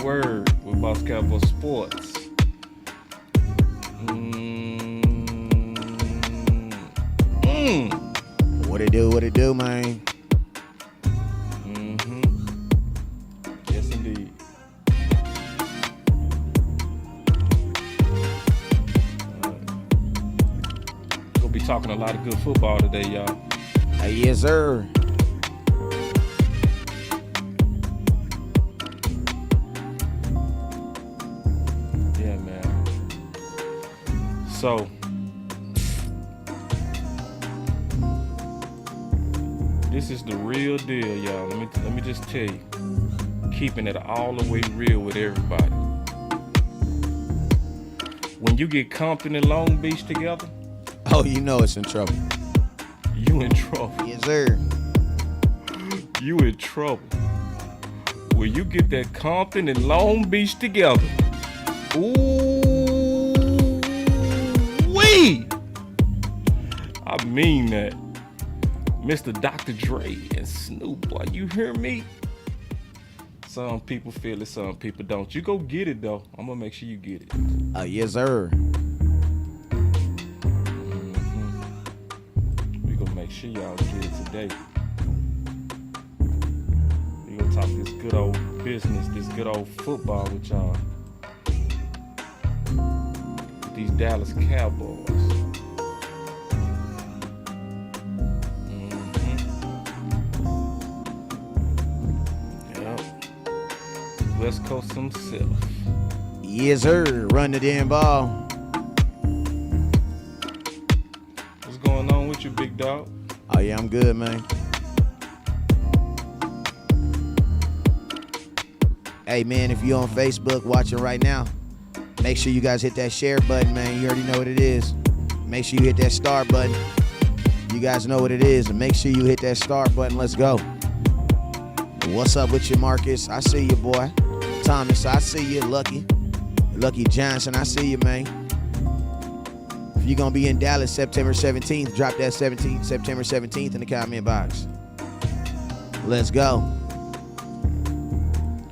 word with Boss Cowboy Sports. What it do, man? Yes, indeed. Gonna be talking a lot of good football today, y'all. Yes, sir. Yeah, man. So, this is the real deal, y'all. Let me just tell you, keeping it all the way real with everybody. When you get Compton and Long Beach together, Oh, you know it's in trouble. you in trouble. Yes, sir. You in trouble. When you get that Compton and Long Beach together, ooh wee! I mean that. Mr. Dr. Dre and Snoop, boy, you hear me? Some people feel it, some people don't. You go get it though. I'm gonna make sure you get it. Yes, sir. We gonna make sure y'all get it today. We gonna talk this good old business, this good old football with y'all. With these Dallas Cowboys. Yep. West Coast himself. Yes, sir. Run the damn ball. What's going on with you, big dog? Oh, yeah, I'm good, man. Hey, man, if you're on Facebook watching right now, make sure you guys hit that share button, man. You already know what it is. Make sure you hit that star button. You guys know what it is. And make sure you hit that star button. Let's go. What's up with you, Marcus? I see you, boy. Thomas, I see you. Lucky Johnson, I see you, man. If you're going to be in Dallas September 17th, drop that September 17th in the comment box. Let's go.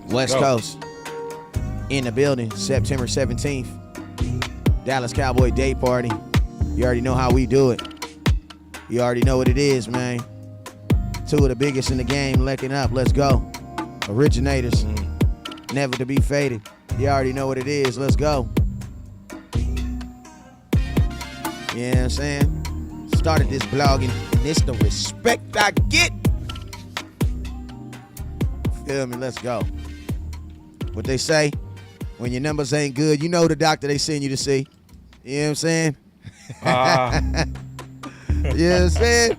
West Coast in the building, September 17th. Dallas Cowboy Day Party. You already know how we do it. You already know what it is, man. Two of the biggest in the game linking up. Let's go. Originators. Never to be faded. You already know what it is. Let's go. You know what I'm saying? Started this blogging, and it's the respect I get. Feel me? Let's go. What they say, when your numbers ain't good, you know the doctor they send you to see. You know what I'm saying? You know what I'm saying?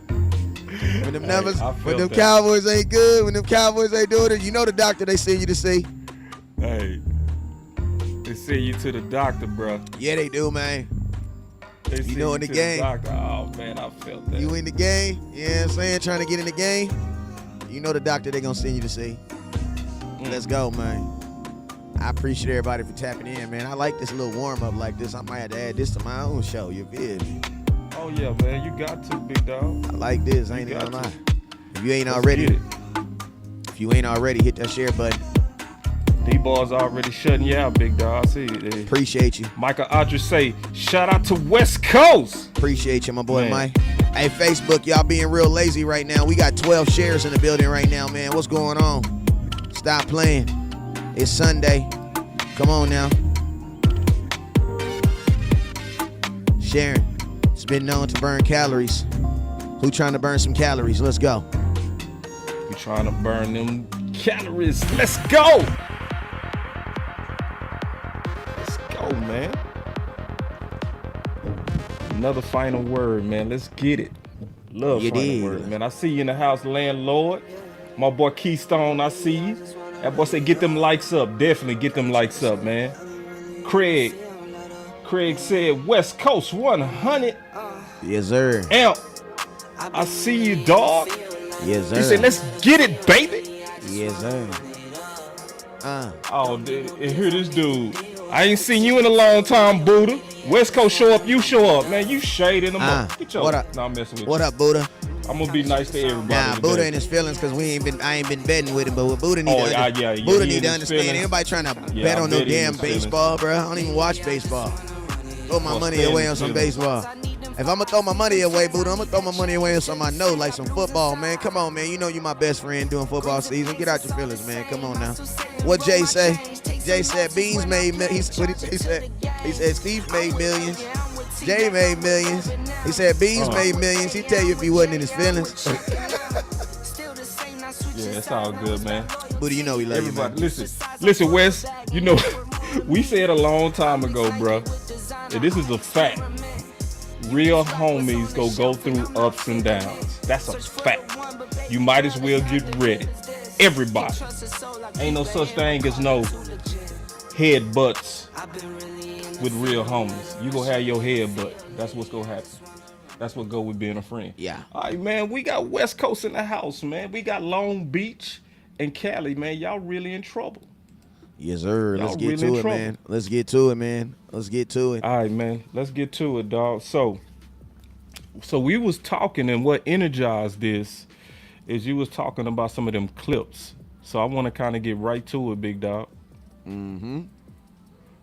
When them numbers, when them Cowboys ain't good, when them Cowboys ain't doing it, you know the doctor they send you to see. Hey, they send you to the doctor, bro. Yeah, they do, man. They send You know in the game. Oh, man, I felt that. You in the game, you know what I'm saying? Trying to get in the game. You know the doctor they gonna send you to see. Let's go, man. I appreciate everybody for tapping in, man. I like this little warm-up like this. I might have to add this to my own show, you feel me? Oh, yeah, man, you got to, big dog. I like this, I ain't even gonna lie. If you ain't Let's already, get it. if you ain't already, hit that share button. D-Ball's already shutting you out, big dog. I see it. Appreciate you. Michael Audrey say, shout out to West Coast. Appreciate you, my boy, Man. Mike. Hey, Facebook, y'all being real lazy right now. We got 12 shares in the building right now, man. What's going on? Stop playing. It's Sunday. Come on now. Sharing. It's been known to burn calories. Who trying to burn some calories? Let's go. We trying to burn them calories. Let's go. Let's go, man. Another final word, man. Let's get it. Love You final did. word, man. I see you in the house, landlord. My boy Keystone, I see you. That boy said, get them likes up. Definitely get them likes up, man. Craig said, West Coast 100 Yes, sir. amp. I see you, dog. Yes, sir. He said, let's get it, baby. Yes, sir. Oh, and here this dude. I ain't seen you in a long time, Buddha. West Coast show up, you show up. Man, you shading them up. Get your, What up? No, I'm messing with What you. up, Buddha? I'm gonna be nice to everybody. Nah, today. Buddha in his feelings because I ain't been betting with him. But what Buddha need Buddha need to understand. Ain't nobody trying to bet on no damn baseball, bro. I don't even watch baseball. Throw my money away on some baseball. If I'm gonna throw my money away, Buddha, I'm gonna throw my money away on something I know, like some football, man. Come on, man. You know you my best friend during football season. Get out your feelings, man. Come on now. What Jay say? Jay said Beans made millions. What he said? He said Steve made millions. Jay made millions. He said Beans made millions. He'd tell you if he wasn't in his feelings. Yeah, it's all good, man. Buddha, you know we love Everybody, you, man. listen, Wes. You know, we said a long time ago, bro. And this is a fact. Real homies go through ups and downs. That's a fact. You might as well get ready. Everybody. Ain't no such thing as no headbutts with real homies. You gonna have your headbutt. That's what's gonna happen. That's what go with being a friend. Yeah. All right, man. We got West Coast in the house, man. We got Long Beach and Cali, man. Y'all really in trouble. Yes, sir. Y'all Let's get really to in it, trouble. man. Let's get to it, man. Let's get to it. All right, man. Let's get to it, dog. So we was talking, and what energized this is you was talking about some of them clips. So I want to kind of get right to it, big dog. Mm-hmm.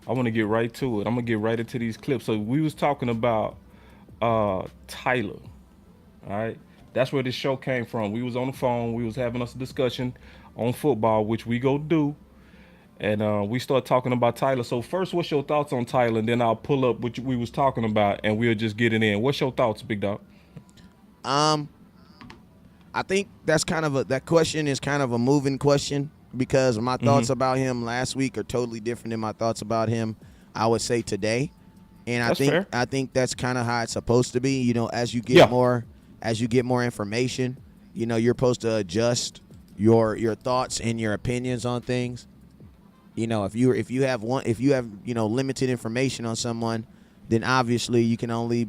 I want to get right to it. I'm gonna get right into these clips. So we was talking about Tyler. All right, that's where this show came from. We was on the phone. We was having us a discussion on football, which we go do, and we start talking about Tyler. So first, what's your thoughts on Tyler? And then I'll pull up what we was talking about, and we'll just get it in. What's your thoughts, big dog? I think that question is kind of a moving question because my thoughts about him last week are totally different than my thoughts about him, I would say, today. And I think that's kind of how it's supposed to be. You know, as you get more information, you know, you're supposed to adjust your thoughts and your opinions on things. You know, if you have limited information on someone, then obviously you can only,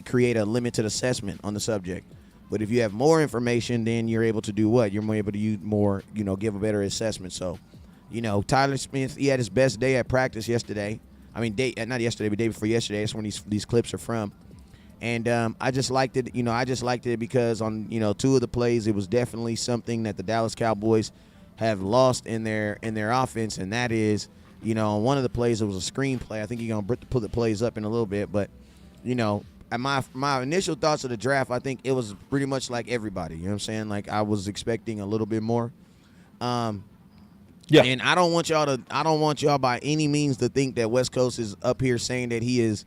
create a limited assessment on the subject. But if you have more information, then you're able to do what? You're able to use more, give a better assessment. So, Tyler Smith, he had his best day at practice yesterday. I mean, not yesterday, but day before yesterday. That's when these clips are from. And I just liked it. I just liked it because on, two of the plays, it was definitely something that the Dallas Cowboys have lost in their offense, and that is, on one of the plays, it was a screenplay. I think you're going to put the plays up in a little bit, but, my initial thoughts of the draft, I think it was pretty much like everybody. You know what I'm saying? Like, I was expecting a little bit more. Yeah. And I don't want y'all by any means to think that West Coast is up here saying that he is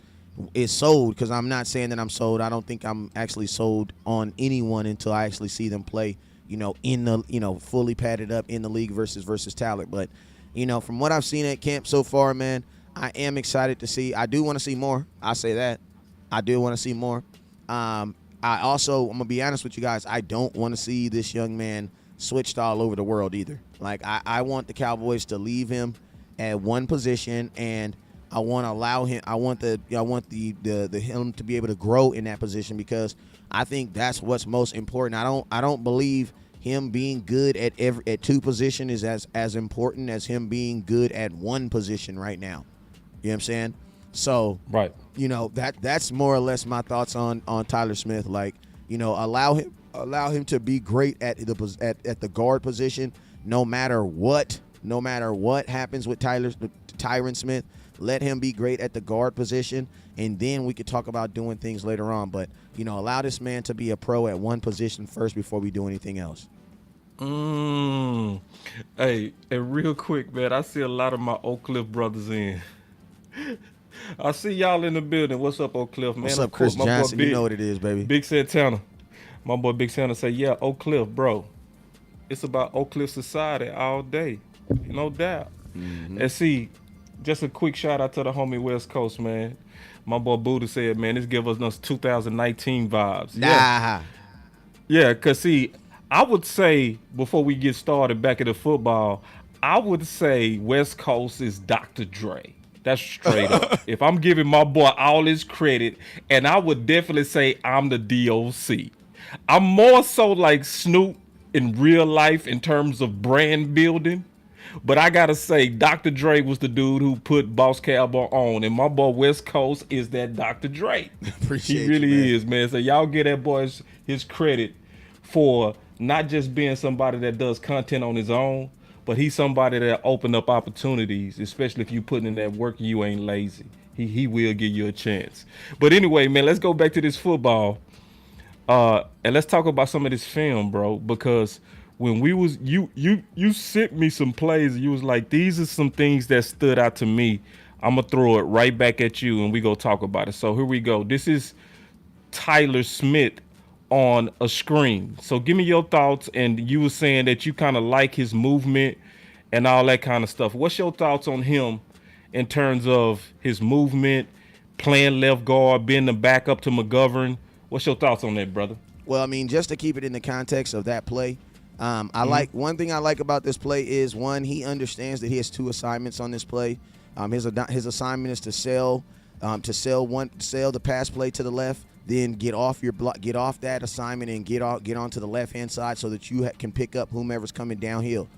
sold, because I'm not saying that I'm sold. I don't think I'm actually sold on anyone until I actually see them play, in the, fully padded up in the league versus talent. But, from what I've seen at camp so far, man, I am excited to see. I do want to see more. I say that. I do want to see more. I'm going to be honest with you guys, I don't want to see this young man switched all over the world either. Like, I want the Cowboys to leave him at one position, and I want to allow him. I want the him to be able to grow in that position, because I think that's what's most important. I don't believe him being good at two position is as important as him being good at one position right now. You know what I'm saying? So, right. That's more or less my thoughts on Tyler Smith. Like, allow him to be great at the guard position, no matter what happens with Tyron Smith. Let him be great at the guard position, and then we could talk about doing things later on. But, allow this man to be a pro at one position first before we do anything else. Hey, and real quick, man, I see a lot of my Oak Cliff brothers in. I see y'all in the building. What's up, Oak Cliff, man? What's up, Chris Johnson? You know what it is, baby. Big Santana. My boy Big Santa say, yeah, Oak Cliff, bro. It's about Oak Cliff society all day. No doubt. Mm-hmm. And see, just a quick shout out to the homie West Coast, man. My boy Buddha said, man, this give us 2019 vibes. Nah. Yeah, because see, I would say, before we get started back at the football, I would say West Coast is Dr. Dre. That's straight up. If I'm giving my boy all his credit, and I would definitely say I'm the DOC. I'm more so like Snoop in real life in terms of brand building, But I gotta say, Dr. Dre was the dude who put Boss Cowboy on, and my boy West Coast is that Dr. Dre. He Appreciate you, man. really is, man. So y'all give that boy his credit for not just being somebody that does content on his own, but he's somebody that opened up opportunities, especially if you putting in that work and you ain't lazy. He will give you a chance. But anyway, man, let's go back to this football. And let's talk about some of this film, bro, because when we was you sent me some plays and you was like, these are some things that stood out to me. I'm gonna throw it right back at you and we go talk about it. So here we go. This is Tyler Smith on a screen. So give me your thoughts. And you were saying that you kind of like his movement and all that kind of stuff. What's your thoughts on him in terms of his movement, playing left guard, being the backup to McGovern? What's your thoughts on that, brother? Well, I mean, just to keep it in the context of that play, I like one thing I like about this play is, one, he understands that he has two assignments on this play. His assignment is to sell the pass play to the left, then get off your block, get off that assignment, and get onto the left hand side so that you can pick up whomever's coming downhill.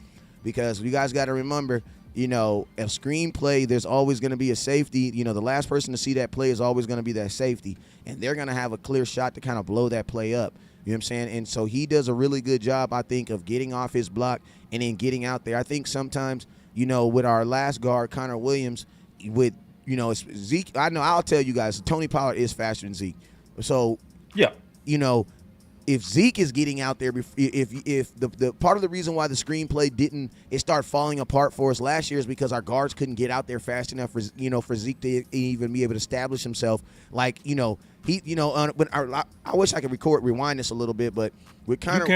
Because you guys got to remember, a screenplay, there's always going to be a safety. The last person to see that play is always going to be that safety, and they're going to have a clear shot to kind of blow that play up. You know what I'm saying? And so he does a really good job, I think, of getting off his block and then getting out there. I think sometimes, with our last guard, Connor Williams, with, it's Zeke, I know I'll tell you guys, Tony Pollard is faster than Zeke. So, yeah, if Zeke is getting out there, if the part of the reason why the screenplay it started falling apart for us last year is because our guards couldn't get out there fast enough for Zeke to even be able to establish himself. Like, I wish I could rewind this a little bit, but we're kind of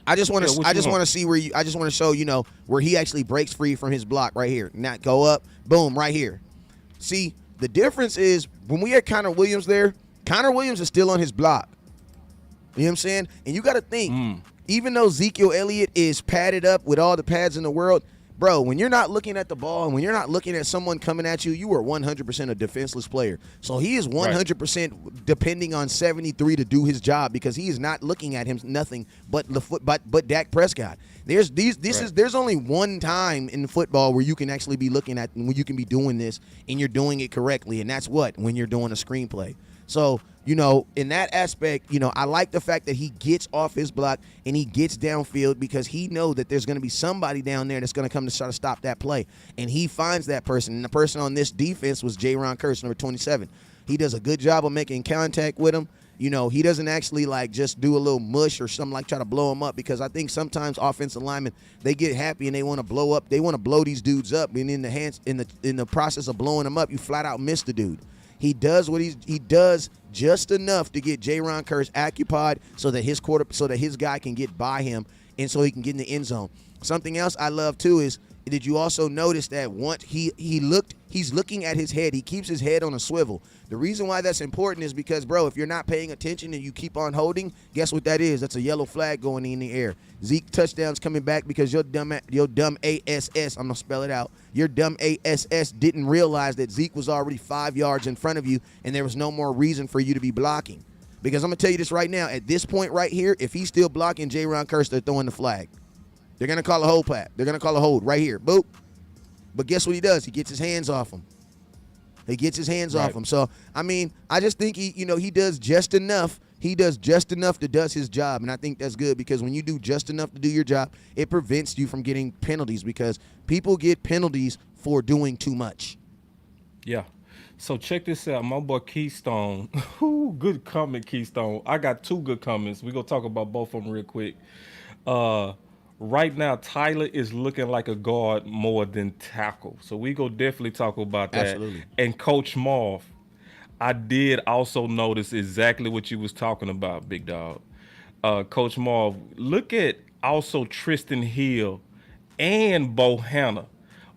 I just want to see where I just want to show where he actually breaks free from his block right here. Not go up, boom, right here. See, the difference is when we had Connor Williams there, Connor Williams is still on his block. You know what I'm saying? And you got to think, even though Ezekiel Elliott is padded up with all the pads in the world, bro, when you're not looking at the ball and when you're not looking at someone coming at you, you are 100% a defenseless player. So he is 100% depending on 73 to do his job because he is not looking at him nothing but Dak Prescott. There's only one time in football where you can actually be looking at when you can be doing this and you're doing it correctly, and that's when you're doing a screenplay. So, in that aspect, I like the fact that he gets off his block and he gets downfield because he knows that there's going to be somebody down there that's going to come to try to stop that play. And he finds that person. And the person on this defense was Jaron Kearse, number 27. He does a good job of making contact with him. He doesn't actually just do a little mush or something like try to blow him up, because I think sometimes offensive linemen, they get happy and they want to blow up. They want to blow these dudes up. And in the process of blowing them up, you flat out miss the dude. He does what he does just enough to get Jaron Kearse occupied so that his guy can get by him and so he can get in the end zone. Something else I love too is, did you also notice that once he's looking at his head, he keeps his head on a swivel. The reason why that's important is because, bro, if you're not paying attention and you keep on holding, guess what that is? That's a yellow flag going in the air. Zeke touchdown's coming back because your dumb ASS, I'm going to spell it out, your dumb ASS didn't realize that Zeke was already 5 yards in front of you and there was no more reason for you to be blocking. Because I'm going to tell you this right now, at this point right here, if he's still blocking Jaron Kearse, they're throwing the flag. They're going to call a hold pat. They're going to call a hold right here. Boop. But guess what he does? He gets his hands off him. Off him. So, I mean, I just think he does just enough. He does just enough to does his job, and I think that's good because when you do just enough to do your job, it prevents you from getting penalties because people get penalties for doing too much. Yeah. So check this out. My boy Keystone. Good comment, Keystone. I got two good comments. We're going to talk about both of them real quick. Right now, Tyler is looking like a guard more than tackle. So we go definitely talk about that. Absolutely. And Coach Marv, I did also notice exactly what you was talking about, big dog. Coach Marv, look at also Tristan Hill and Bohanna.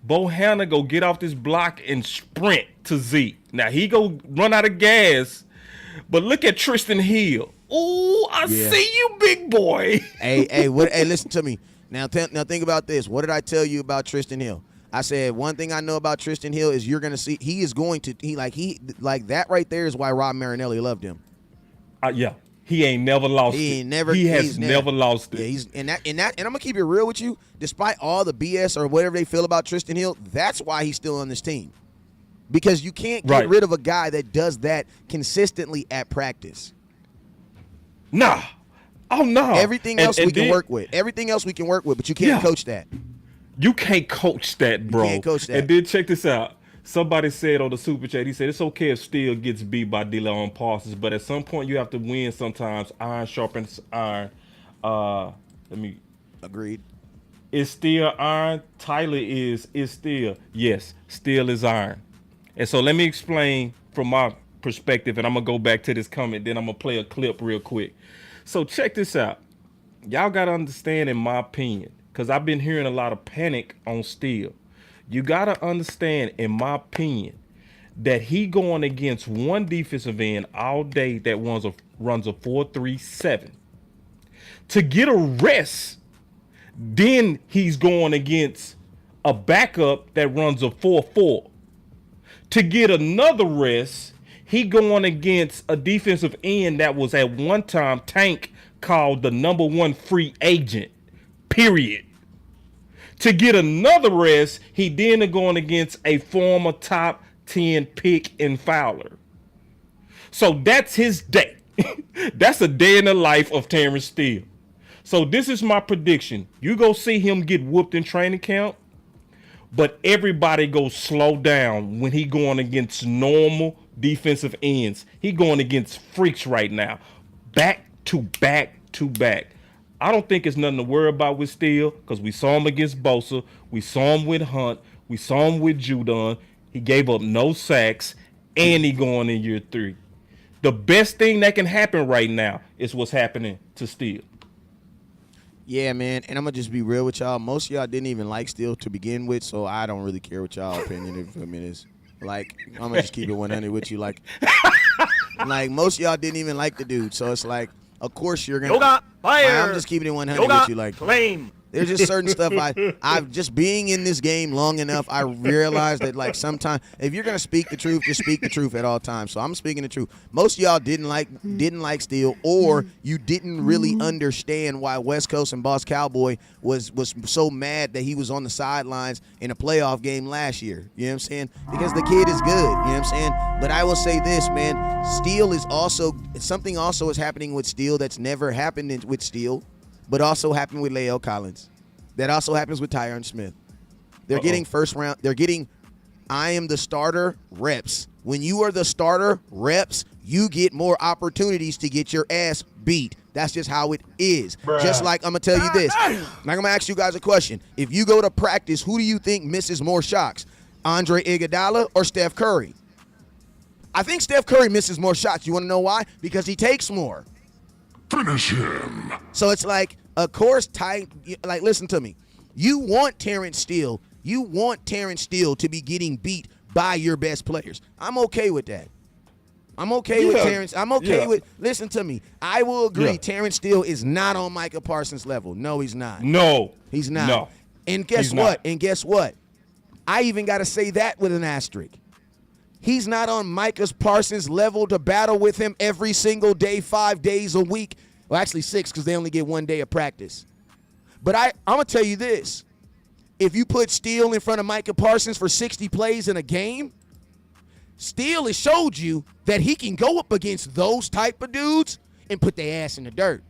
Bohanna go get off this block and sprint to Zeke. Now, he go run out of gas, but look at Tristan Hill. Ooh, I see you, big boy. Hey, listen to me. Now think about this. What did I tell you about Tristan Hill? I said one thing I know about Tristan Hill is you're gonna see that right there is why Rob Marinelli loved him. Yeah. He ain't never lost He it. ain't never. He has never lost it. Yeah, he's and I'm gonna keep it real with you. Despite all the BS or whatever they feel about Tristan Hill, that's why he's still on this team. Because you can't get rid of a guy that does that consistently at practice. Nah. Oh no. Everything else we can work with. Everything else we can work with, but you can't coach that. You can't coach that, bro. You can't coach that. And then check this out. Somebody said on the super chat, he said it's okay if Steele gets beat by DeLon Parsons, but at some point you have to win sometimes. Iron sharpens iron. Agreed. Is Steele iron? Tyler is Steele. Yes, Steele is iron. And so let me explain from my perspective, and I'm going to go back to this comment, then I'm going to play a clip real quick. So check this out. Y'all got to understand, in my opinion, because I've been hearing a lot of panic on Steele. You got to understand, in my opinion, that he going against one defensive end all day that runs a 4-3-7. To get a rest, then he's going against a backup that runs a 4-4. To get another rest, he going against a defensive end that was at one time Tank called the #1 free agent, period. To get another rest, he then going against a former top 10 pick in Fowler. So that's his day. That's a day in the life of Terrence Steele. So this is my prediction. You go see him get whooped in training camp, but everybody go slow down when he going against normal defensive ends. He going against freaks right now. Back to back to back. I don't think it's nothing to worry about with Steele, because we saw him against Bosa. We saw him with Hunt. We saw him with Judon. He gave up no sacks, and he going in year 3. The best thing that can happen right now is what's happening to Steele. Yeah, man, and I'm going to just be real with y'all. Most of y'all didn't even like Steele to begin with, so I don't really care what y'all opinion is. Like, I'm going to just keep it 100 with you. Like most of y'all didn't even like the dude, so it's like, of course you're going to. I'm just keeping it 100 with you. Like, claim. There's just certain stuff I've just being in this game long enough, I realized that, like, sometimes if you're gonna speak the truth, just speak the truth at all times. So I'm speaking the truth. Most of y'all didn't like Steele, or you didn't really understand why West Coast and Boss Cowboy was so mad that he was on the sidelines in a playoff game last year. You know what I'm saying? Because the kid is good. You know what I'm saying? But I will say this, man. Steele is something also is happening with Steele that's never happened with Steele, but also happened with Lael Collins. That also happens with Tyron Smith. They're getting first round. They're getting I am the starter reps. When you are the starter reps, you get more opportunities to get your ass beat. That's just how it is. Bruh. Just like I'm going to tell you this. I'm going to ask you guys a question. If you go to practice, who do you think misses more shots? Andre Iguodala or Steph Curry? I think Steph Curry misses more shots. You want to know why? Because he takes more. Finish him. So it's like, of course, like, listen to me. You want Terrence Steele. You want Terrence Steele to be getting beat by your best players. I'm okay with that. I'm okay with Terrence. I'm okay with, listen to me. I will agree Terrence Steele is not on Micah Parsons' level. No, he's not. No. He's not. No. And guess what? And guess what? I even got to say that with an asterisk. He's not on Micah Parsons' level to battle with him every single day, 5 days a week. Well, actually 6, because they only get 1 day of practice. But I'm going to tell you this. If you put Steele in front of Micah Parsons for 60 plays in a game, Steele has showed you that he can go up against those type of dudes and put their ass in the dirt.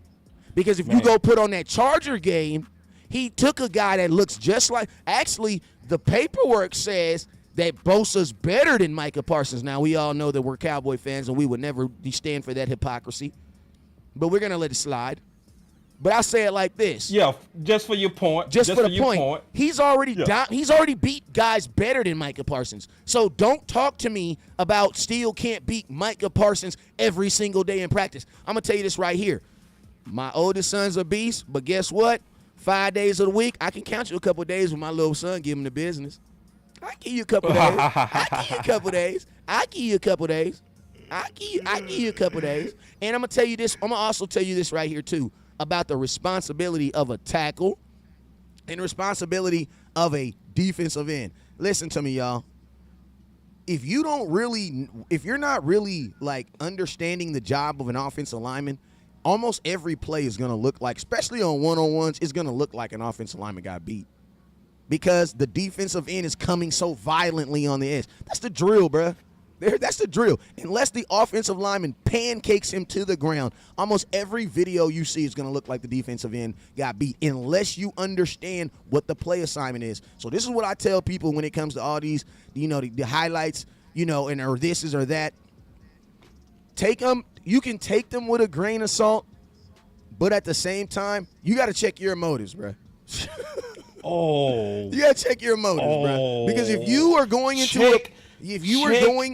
Because if you go put on that Charger game, he took a guy that looks just like, actually, the paperwork says that Bosa's better than Micah Parsons. Now, we all know that we're Cowboy fans and we would never stand for that hypocrisy. But we're going to let it slide. But I'll say it like this. Yeah, just for your point. Just for the point. He's already he's already beat guys better than Micah Parsons. So don't talk to me about Steele can't beat Micah Parsons every single day in practice. I'm going to tell you this right here. My oldest son's a beast, but guess what? 5 days of the week, I can count you a couple of days with my little son, give him the business. I give you a couple of days. I give you a couple of days. I give you a couple of days. I give you a couple of days. And I'm going to tell you this. I'm going to also tell you this right here, too, about the responsibility of a tackle and the responsibility of a defensive end. Listen to me, y'all. If you're not really, like, understanding the job of an offensive lineman, almost every play is going to look like, especially on one-on-ones, it's going to look like an offensive lineman got beat because the defensive end is coming so violently on the edge. That's the drill, bruh. That's the drill. Unless the offensive lineman pancakes him to the ground, almost every video you see is going to look like the defensive end got beat unless you understand what the play assignment is. So this is what I tell people when it comes to all these, the highlights, and or this is or that. Take them. You can take them with a grain of salt, but at the same time, you got to check your motives, bro. Oh, you got to check your motives, bro. Because if you are going into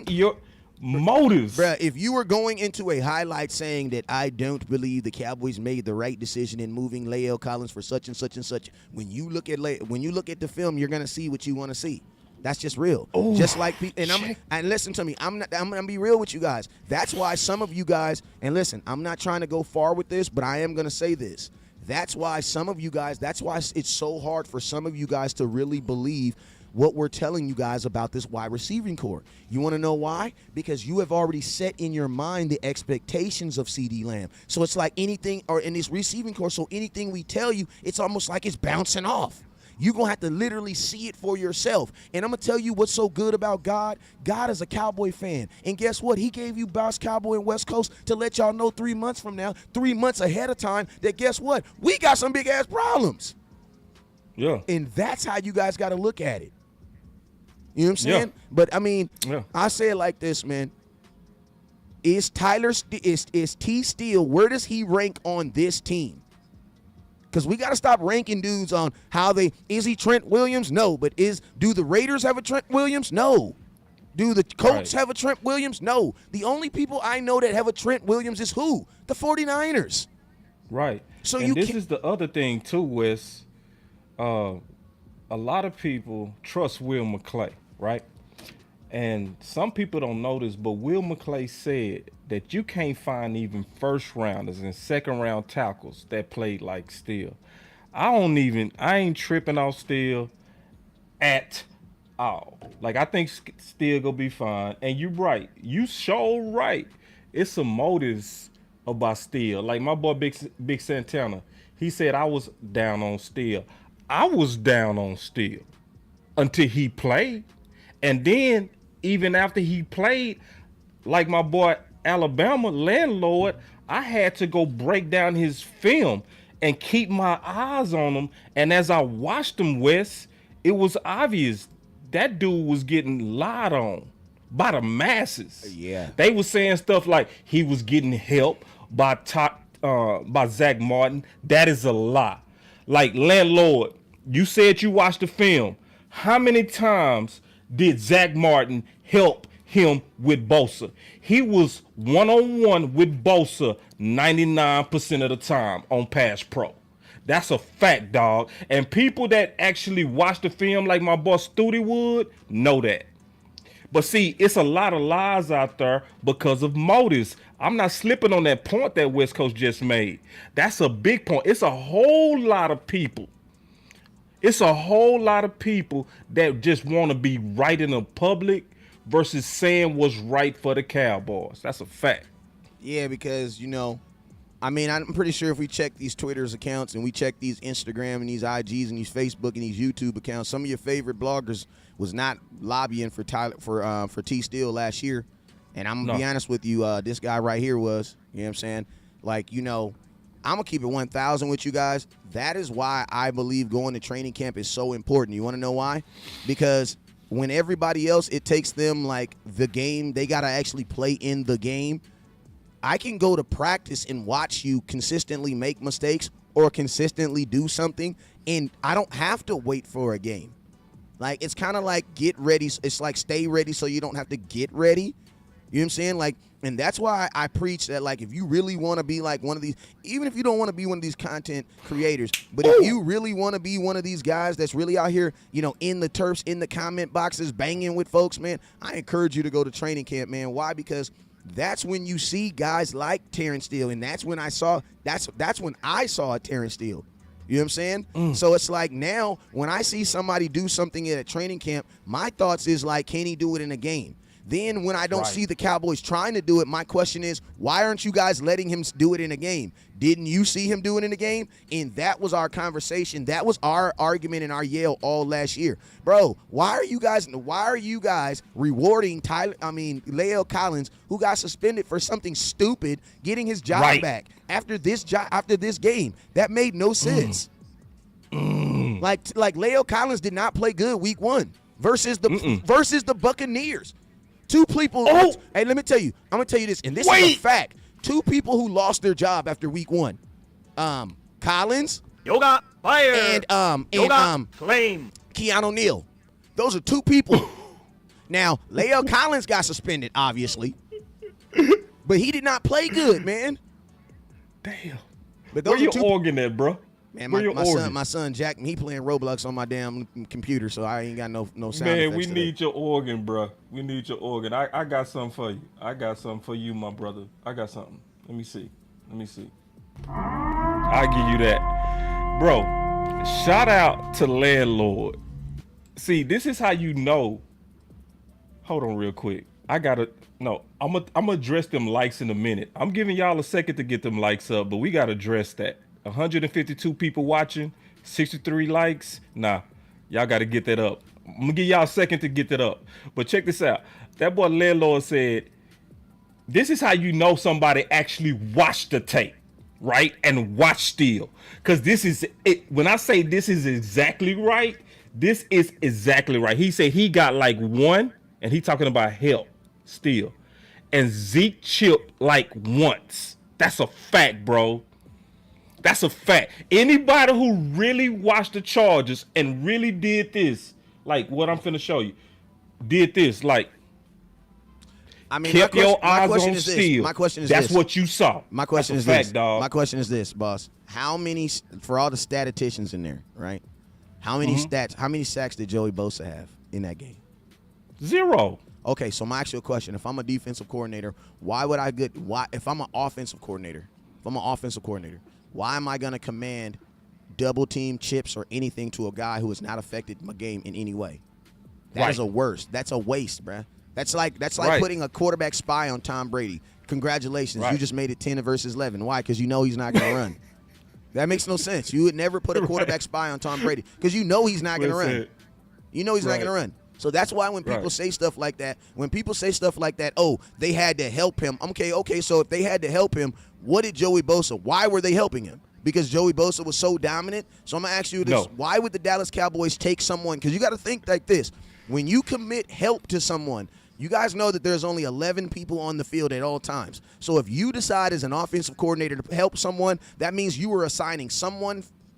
your motives, bro, if you were going into a highlight saying that I don't believe the Cowboys made the right decision in moving Lael Collins for such and such and such, when you look at the film, you're gonna see what you want to see. That's just real. Ooh, just like, and listen to me. I'm gonna be real with you guys. That's why some of you guys, and listen, I'm not trying to go far with this, but I am gonna say this. That's why it's so hard for some of you guys to really believe what we're telling you guys about this wide receiving core. You want to know why? Because you have already set in your mind the expectations of CeeDee Lamb. So it's like anything, or in this receiving core, so anything we tell you, it's almost like it's bouncing off. You're going to have to literally see it for yourself. And I'm going to tell you what's so good about God. God is a Cowboy fan. And guess what? He gave you Boss Cowboy and West Coast to let y'all know 3 months from now, 3 months ahead of time, that guess what? We got some big-ass problems. Yeah. And that's how you guys got to look at it. You know what I'm saying? Yeah. But, I mean, I say it like this, man. Is T. Steele, where does he rank on this team? Because we got to stop ranking dudes on how is he Trent Williams? No. But do the Raiders have a Trent Williams? No. Do the Colts have a Trent Williams? No. The only people I know that have a Trent Williams is who? The 49ers. Right. So this is the other thing, too, Wes. A lot of people trust Will McClay, right? And some people don't know this, but Will McClay said that you can't find even first rounders and second round tackles that played like Steele. I ain't tripping off Steele at all. Like, I think Steele gonna be fine. And you're right. You sure right. It's some motives about Steele. Like my boy Big Santana, he said I was down on Steele. I was down on Steele until he played. And then even after he played, like my boy Alabama landlord, I had to go break down his film and keep my eyes on him. And as I watched him, Wes, it was obvious that dude was getting lied on by the masses. Yeah. They were saying stuff like he was getting help by Zach Martin. That is a lie. Like, landlord, you said you watched the film. How many times did Zach Martin help him with Bosa? He was one-on-one with Bosa 99% of the time on Pass Pro. That's a fact, dog. And people that actually watch the film, like my boy Studi Wood, know that. But see, it's a lot of lies out there because of motives. I'm not slipping on that point that West Coast just made. That's a big point. It's a whole lot of people. It's a whole lot of people that just want to be right in the public versus saying what's right for the Cowboys. That's a fact. Yeah, because, I'm pretty sure if we check these Twitter's accounts and we check these Instagram and these IGs and these Facebook and these YouTube accounts, some of your favorite bloggers was not lobbying for T. Steele last year. And I'm going to be honest with you, this guy right here was, you know what I'm saying? Like, I'm going to keep it 1,000 with you guys. That is why I believe going to training camp is so important. You want to know why? Because when everybody else, it takes them like the game, they got to actually play in the game. I can go to practice and watch you consistently make mistakes or consistently do something, and I don't have to wait for a game. Like, it's kind of like get ready. It's like stay ready so you don't have to get ready. You know what I'm saying? Like, and that's why I preach that, like, if you really want to be like one of these, even if you don't want to be one of these content creators, but if you really want to be one of these guys that's really out here, in the turfs, in the comment boxes, banging with folks, man, I encourage you to go to training camp, man. Why? Because that's when you see guys like Terrence Steele, and that's when I saw a Terrence Steele. You know what I'm saying? So it's like now when I see somebody do something at a training camp, my thoughts is like, can he do it in a game? Then when I don't Right. see the Cowboys trying to do it, my question is, why aren't you guys letting him do it in a game? Didn't you see him do it in a game? And that was our conversation. That was our argument and our yell all last year. Bro, why are you guys rewarding La'el Collins, who got suspended for something stupid, getting his job Right. back after this game? That made no sense. Like La'el Collins did not play good week 1 versus the Buccaneers. Two people. Oh. Hey, let me tell you. I'm gonna tell you this, and this is a fact. Two people who lost their job after week 1. Collins Yoga fire. and Flame. Keanu Neal. Those are two people. Now, La'el Collins got suspended, obviously, but he did not play good, man. Damn. But Where those are your two. organ at, bro? Man, Where your organ? my son Jack, he playing Roblox on my damn computer, so I ain't got no sound Man, effects we today. need your organ, bro. We need your organ. I got something for you. I got something for you, my brother. I got something. Let me see. I'll give you that. Bro, shout out to Landlord. See, this is how you know. Hold on real quick. I'm gonna address them likes in a minute. I'm giving y'all a second to get them likes up, but we gotta address that. 152 people watching, 63 likes. Nah, y'all gotta get that up. I'm gonna give y'all a second to get that up. But check this out. That boy Landlord said, this is how you know somebody actually watched the tape, right? And watched still. Because this is it. When I say this is exactly right, this is exactly right. He said he got like 1, and he talking about help still. And Zeke chipped like once. That's a fact, bro. That's a fact. Anybody who really watched the Chargers and really did this, like what I'm finna show you, did this, like, I mean, kept your eyes on is this. steel. My question is That's this. what you saw. My question That's is a fact, this. dog. My question is this, boss. How many, for all the statisticians in there, right? How many how many sacks did Joey Bosa have in that game? 0. Okay, so I'm gonna ask you a question. If I'm a defensive coordinator, if I'm an offensive coordinator, why am I gonna command double team chips or anything to a guy who has not affected my game in any way? That is a worst. That's a waste, bruh. That's like putting a quarterback spy on Tom Brady. Congratulations, you just made it 10 versus 11. Why? Because you know he's not gonna run. That makes no sense. You would never put a quarterback spy on Tom Brady because you know he's not gonna run. You know he's not gonna run. So that's why when people say stuff like that, oh, they had to help him. Okay, so if they had to help him, what did Joey Bosa? Why were they helping him? Because Joey Bosa was so dominant? So I'm going to ask you this. No. Why would the Dallas Cowboys take someone? Because you got to think like this. When you commit help to someone, you guys know that there's only 11 people on the field at all times. So if you decide as an offensive coordinator to help someone, that means you are assigning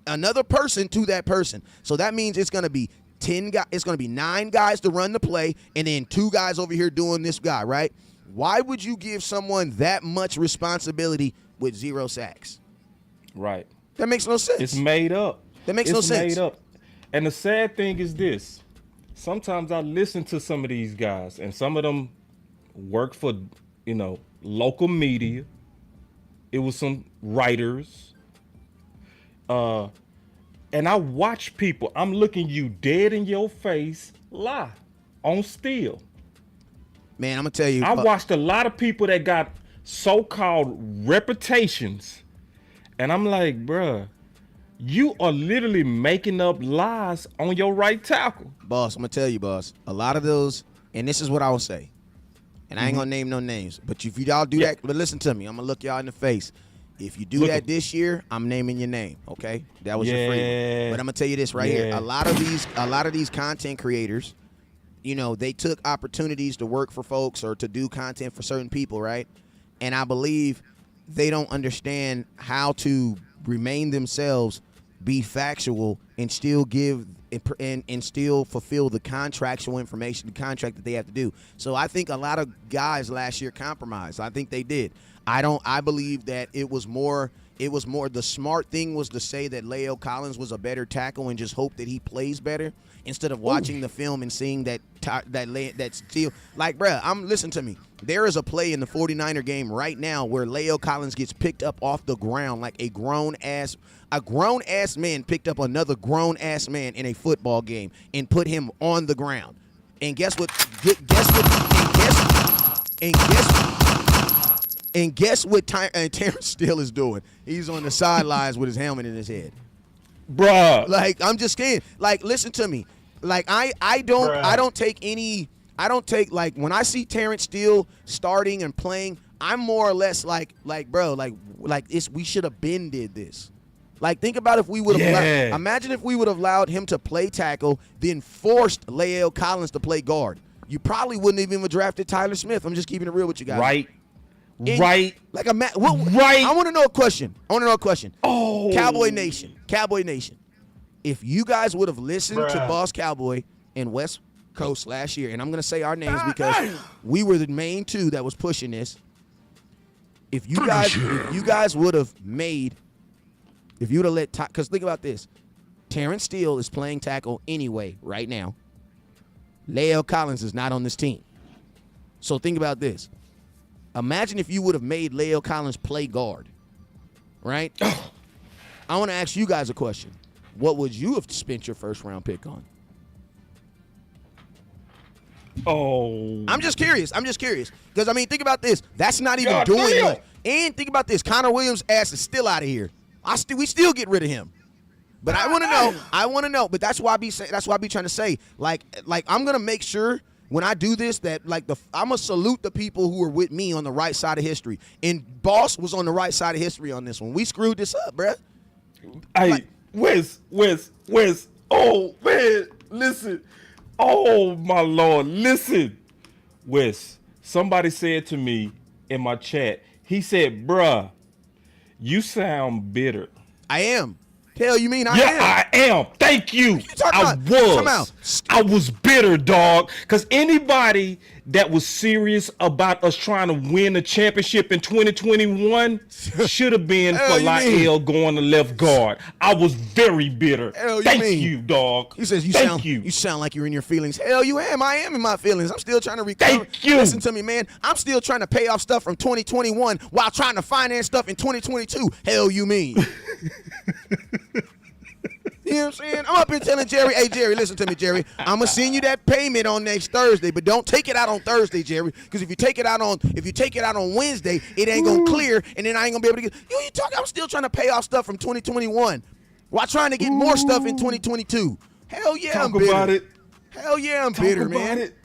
another person to that person. So that means it's going to be 10 guys, it's going to be 9 guys to run the play, and then 2 guys over here doing this guy, right? Why would you give someone that much responsibility with 0 sacks? Right. That makes no sense. It's made up. That makes no sense. It's made up. And the sad thing is this. Sometimes I listen to some of these guys, and some of them work for, local media. It was some writers. And I watch people, I'm looking you dead in your face, lie on steel. Man, I'm going to tell you. I watched a lot of people that got so-called reputations. And I'm like, bruh, you are literally making up lies on your right tackle. Boss, I'm going to tell you, boss. A lot of those, and this is what I will say. And I ain't going to name no names. But if y'all do that, but listen to me. I'm going to look y'all in the face. If you do that this year, I'm naming your name, okay? That was your free one. But I'm gonna tell you this right here. A lot of these content creators, they took opportunities to work for folks or to do content for certain people, right? And I believe they don't understand how to remain themselves, be factual, and still give and still fulfill the contractual information, the contract that they have to do. So I think a lot of guys last year compromised. I think they did. I believe that it was more the smart thing was to say that La'el Collins was a better tackle and just hope that he plays better instead of watching the film and seeing that steal. Like, bruh, listen to me. There is a play in the 49er game right now where La'el Collins gets picked up off the ground like a grown ass man picked up another grown ass man in a football game and put him on the ground. And guess what? Guess what? And guess what? Terrence Steele is doing. He's on the sidelines with his helmet in his head. Bruh. Like, I'm just kidding. Like, listen to me. Like, I don't take like when I see Terrence Steele starting and playing, I'm more or less like bro, like we should have been did this. Like, think about if we would have imagine if we would have allowed him to play tackle, then forced Lael Collins to play guard. You probably wouldn't even have drafted Tyler Smith. I'm just keeping it real with you guys. Right. And right. Like right. I want to know a question. Oh. Cowboy Nation. If you guys would have listened to Boss Cowboy and West Coast last year, and I'm going to say our names because we were the main two that was pushing this. If you guys would have made, if you would have let, because think about this. Terrence Steele is playing tackle anyway right now. Lael Collins is not on this team. So think about this. Imagine if you would have made Lael Collins play guard, right? I want to ask you guys a question. What would you have spent your first round pick on? Oh. I'm just curious. Because, I mean, think about this. That's not even doing much. And think about this. Connor Williams' ass is still out of here. We still get rid of him. But I want to know. But that's why I be trying to say, like I'm gonna make sure when I do this that I'm gonna salute the people who are with me on the right side of history. And Boss was on the right side of history on this one. We screwed this up, bruh. Hey, Wes. Oh man, listen. Oh my Lord, listen. Wes, somebody said to me in my chat. He said, "Bruh, you sound bitter." I am. Hell, you mean I am? Yeah, I am. Thank you. I was bitter, dog. Because anybody that was serious about us trying to win a championship in 2021 should have been for Lael going to left guard. I was very bitter. Thank you, dog. He says you sound like you're in your feelings. Hell, you am. I am in my feelings. I'm still trying to recover. Thank you. Listen to me, man. I'm still trying to pay off stuff from 2021 while trying to finance stuff in 2022. Hell, you mean? You know what I'm saying? I'm up here telling Jerry, hey, Jerry, listen to me, Jerry. I'm going to send you that payment on next Thursday, but don't take it out on Thursday, Jerry, because if you take it out on Wednesday, it ain't going to clear, and then I ain't going to be able to get, you talking, I'm still trying to pay off stuff from 2021 while trying to get more stuff in 2022. Hell yeah, I'm bitter. About it. Hell yeah, I'm bitter, man. It.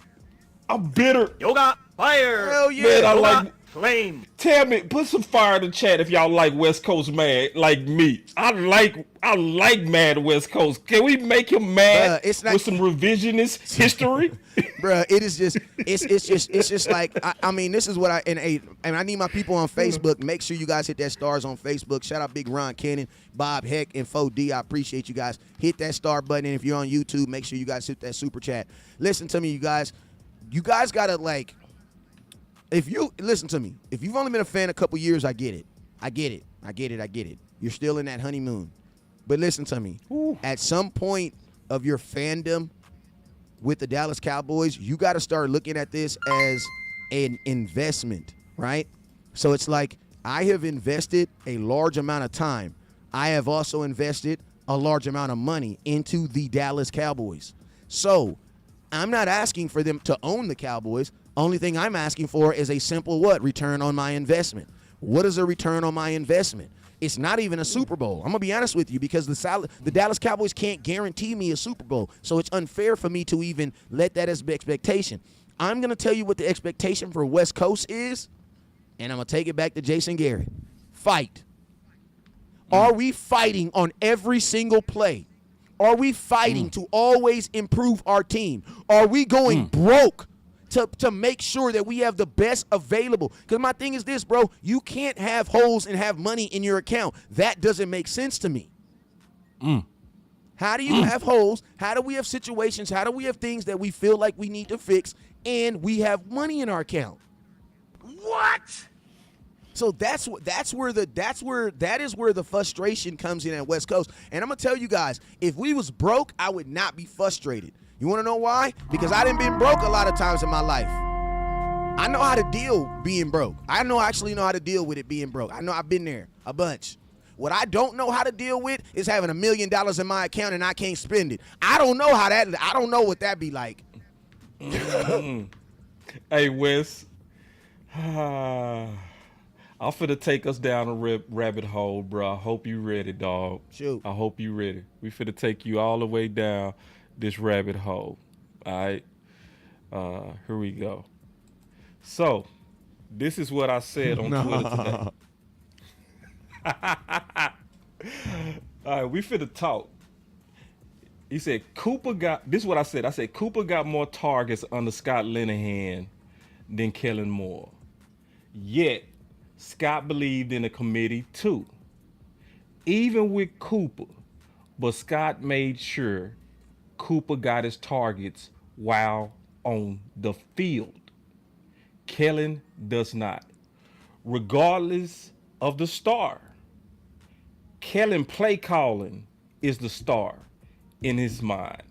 I'm bitter. Yoga fire. Hell yeah. Man, I like flame. Tell me, put some fire in the chat if y'all like West Coast mad like me. I like mad West Coast. Can we make him mad with some revisionist history? Bruh, it's just like I mean, this is what I need my people on Facebook. Make sure you guys hit that stars on Facebook. Shout out Big Ron Cannon, Bob Heck, and 4D. I appreciate you guys. Hit that star button, and if you're on YouTube, make sure you guys hit that super chat. Listen to me, you guys. You guys gotta like. If you listen to me, if you've only been a fan a couple years, I get it. You're still in that honeymoon. But listen to me. Ooh. At some point of your fandom with the Dallas Cowboys, you got to start looking at this as an investment, right? So it's like I have invested a large amount of time. I have also invested a large amount of money into the Dallas Cowboys. So I'm not asking for them to own the Cowboys. Only thing I'm asking for is a simple return on my investment. What is a return on my investment? It's not even a Super Bowl. I'm going to be honest with you because the Dallas Cowboys can't guarantee me a Super Bowl. So it's unfair for me to even let that as an expectation. I'm going to tell you what the expectation for West Coast is, and I'm going to take it back to Jason Garrett. Fight. Are we fighting on every single play? Are we fighting to always improve our team? Are we going broke to make sure that we have the best available? Because my thing is this, bro. You can't have holes and have money in your account. That doesn't make sense to me. How do you have holes? How do we have situations? How do we have things that we feel like we need to fix and we have money in our account? What? So that is where the frustration comes in at West Coast. And I'm gonna tell you guys, if we was broke, I would not be frustrated. You want to know why? Because I done been broke a lot of times in my life. I know how to deal being broke. I actually know how to deal with it being broke. I know I've been there a bunch. What I don't know how to deal with is having $1 million in my account and I can't spend it. I don't know what that be like. Hey, Wes. I'm finna take us down a rabbit hole, bro. I hope you ready, dog. Shoot. I hope you ready. We finna take you all the way down this rabbit hole. All right. Here we go. So, this is what I said on Twitter today. All right, we finna talk. He said Cooper got. This is what I said. I said Cooper got more targets under Scott Linehan than Kellen Moore. Yet, Scott believed in the committee too. Even with Cooper, but Scott made sure Cooper got his targets while on the field. Kellen does not. Regardless of the star, Kellen play calling is the star in his mind.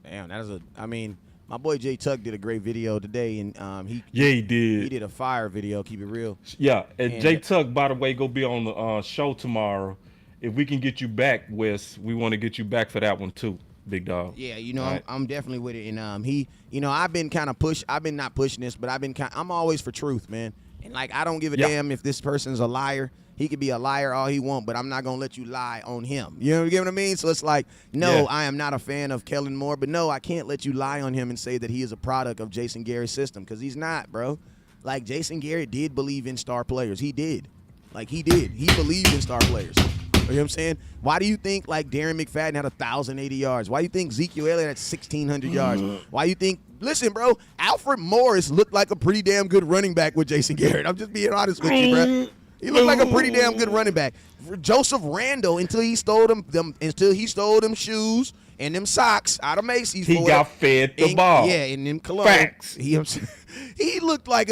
Damn, that is a. I mean, my boy Jay Tuck did a great video today, and he did. He did a fire video. Keep it real. Yeah, and Jay Tuck, by the way, go be on the show tomorrow. If we can get you back, Wes, we want to get you back for that one too, big dog. Yeah, you know, Right. I'm definitely with it, and he, you know, I've been kind of I've been not pushing this, but I'm always for truth, man. And like, I don't give a damn if this person's a liar. He could be a liar all he want, but I'm not gonna let you lie on him. You know what I mean? So it's like, no, I am not a fan of Kellen Moore, but no, I can't let you lie on him and say that he is a product of Jason Garrett's system, because he's not, bro. Like, Jason Garrett did believe in star players. He did. Like, he did. He believed in star players. You know what I'm saying? Why do you think, like, Darren McFadden had 1,080 yards? Why do you think Ezekiel Elliott had 1,600 yards? Why do you think, listen, bro, Alfred Morris looked like a pretty damn good running back with Jason Garrett. I'm just being honest with you, bro. He looked like a pretty damn good running back. For Joseph Randle, until he stole them shoes and them socks out of Macy's. He got fed the ball. Yeah, and them cologne. Facts. He looked like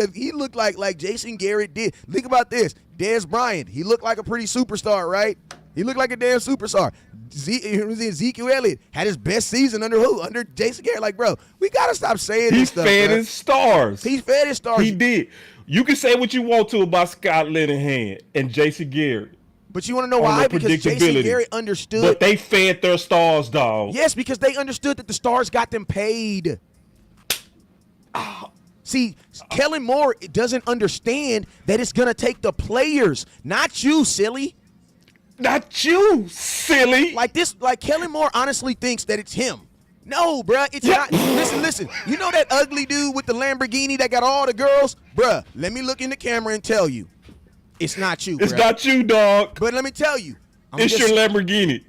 Jason Garrett did. Think about this. Dez Bryant, he looked like a pretty superstar, right? He looked like a damn superstar. Ezekiel Elliott had his best season under who? Under Jason Garrett. Like, bro, we gotta stop saying this stuff. He fed his stars. He fed his stars. He did. You can say what you want to about Scott Linehan and Jason Garrett. But you want to know why? Because Jason Garrett understood. But they fed their stars, dog. Yes, because they understood that the stars got them paid. See, Kellen Moore doesn't understand that it's going to take the players, not you, silly. Not you, silly. Like Kellen Moore honestly thinks that it's him. No, bruh, it's not. Listen. You know that ugly dude with the Lamborghini that got all the girls? Bruh, let me look in the camera and tell you. It's not you, bruh. It's not you, dog. But let me tell you. It's your Lamborghini.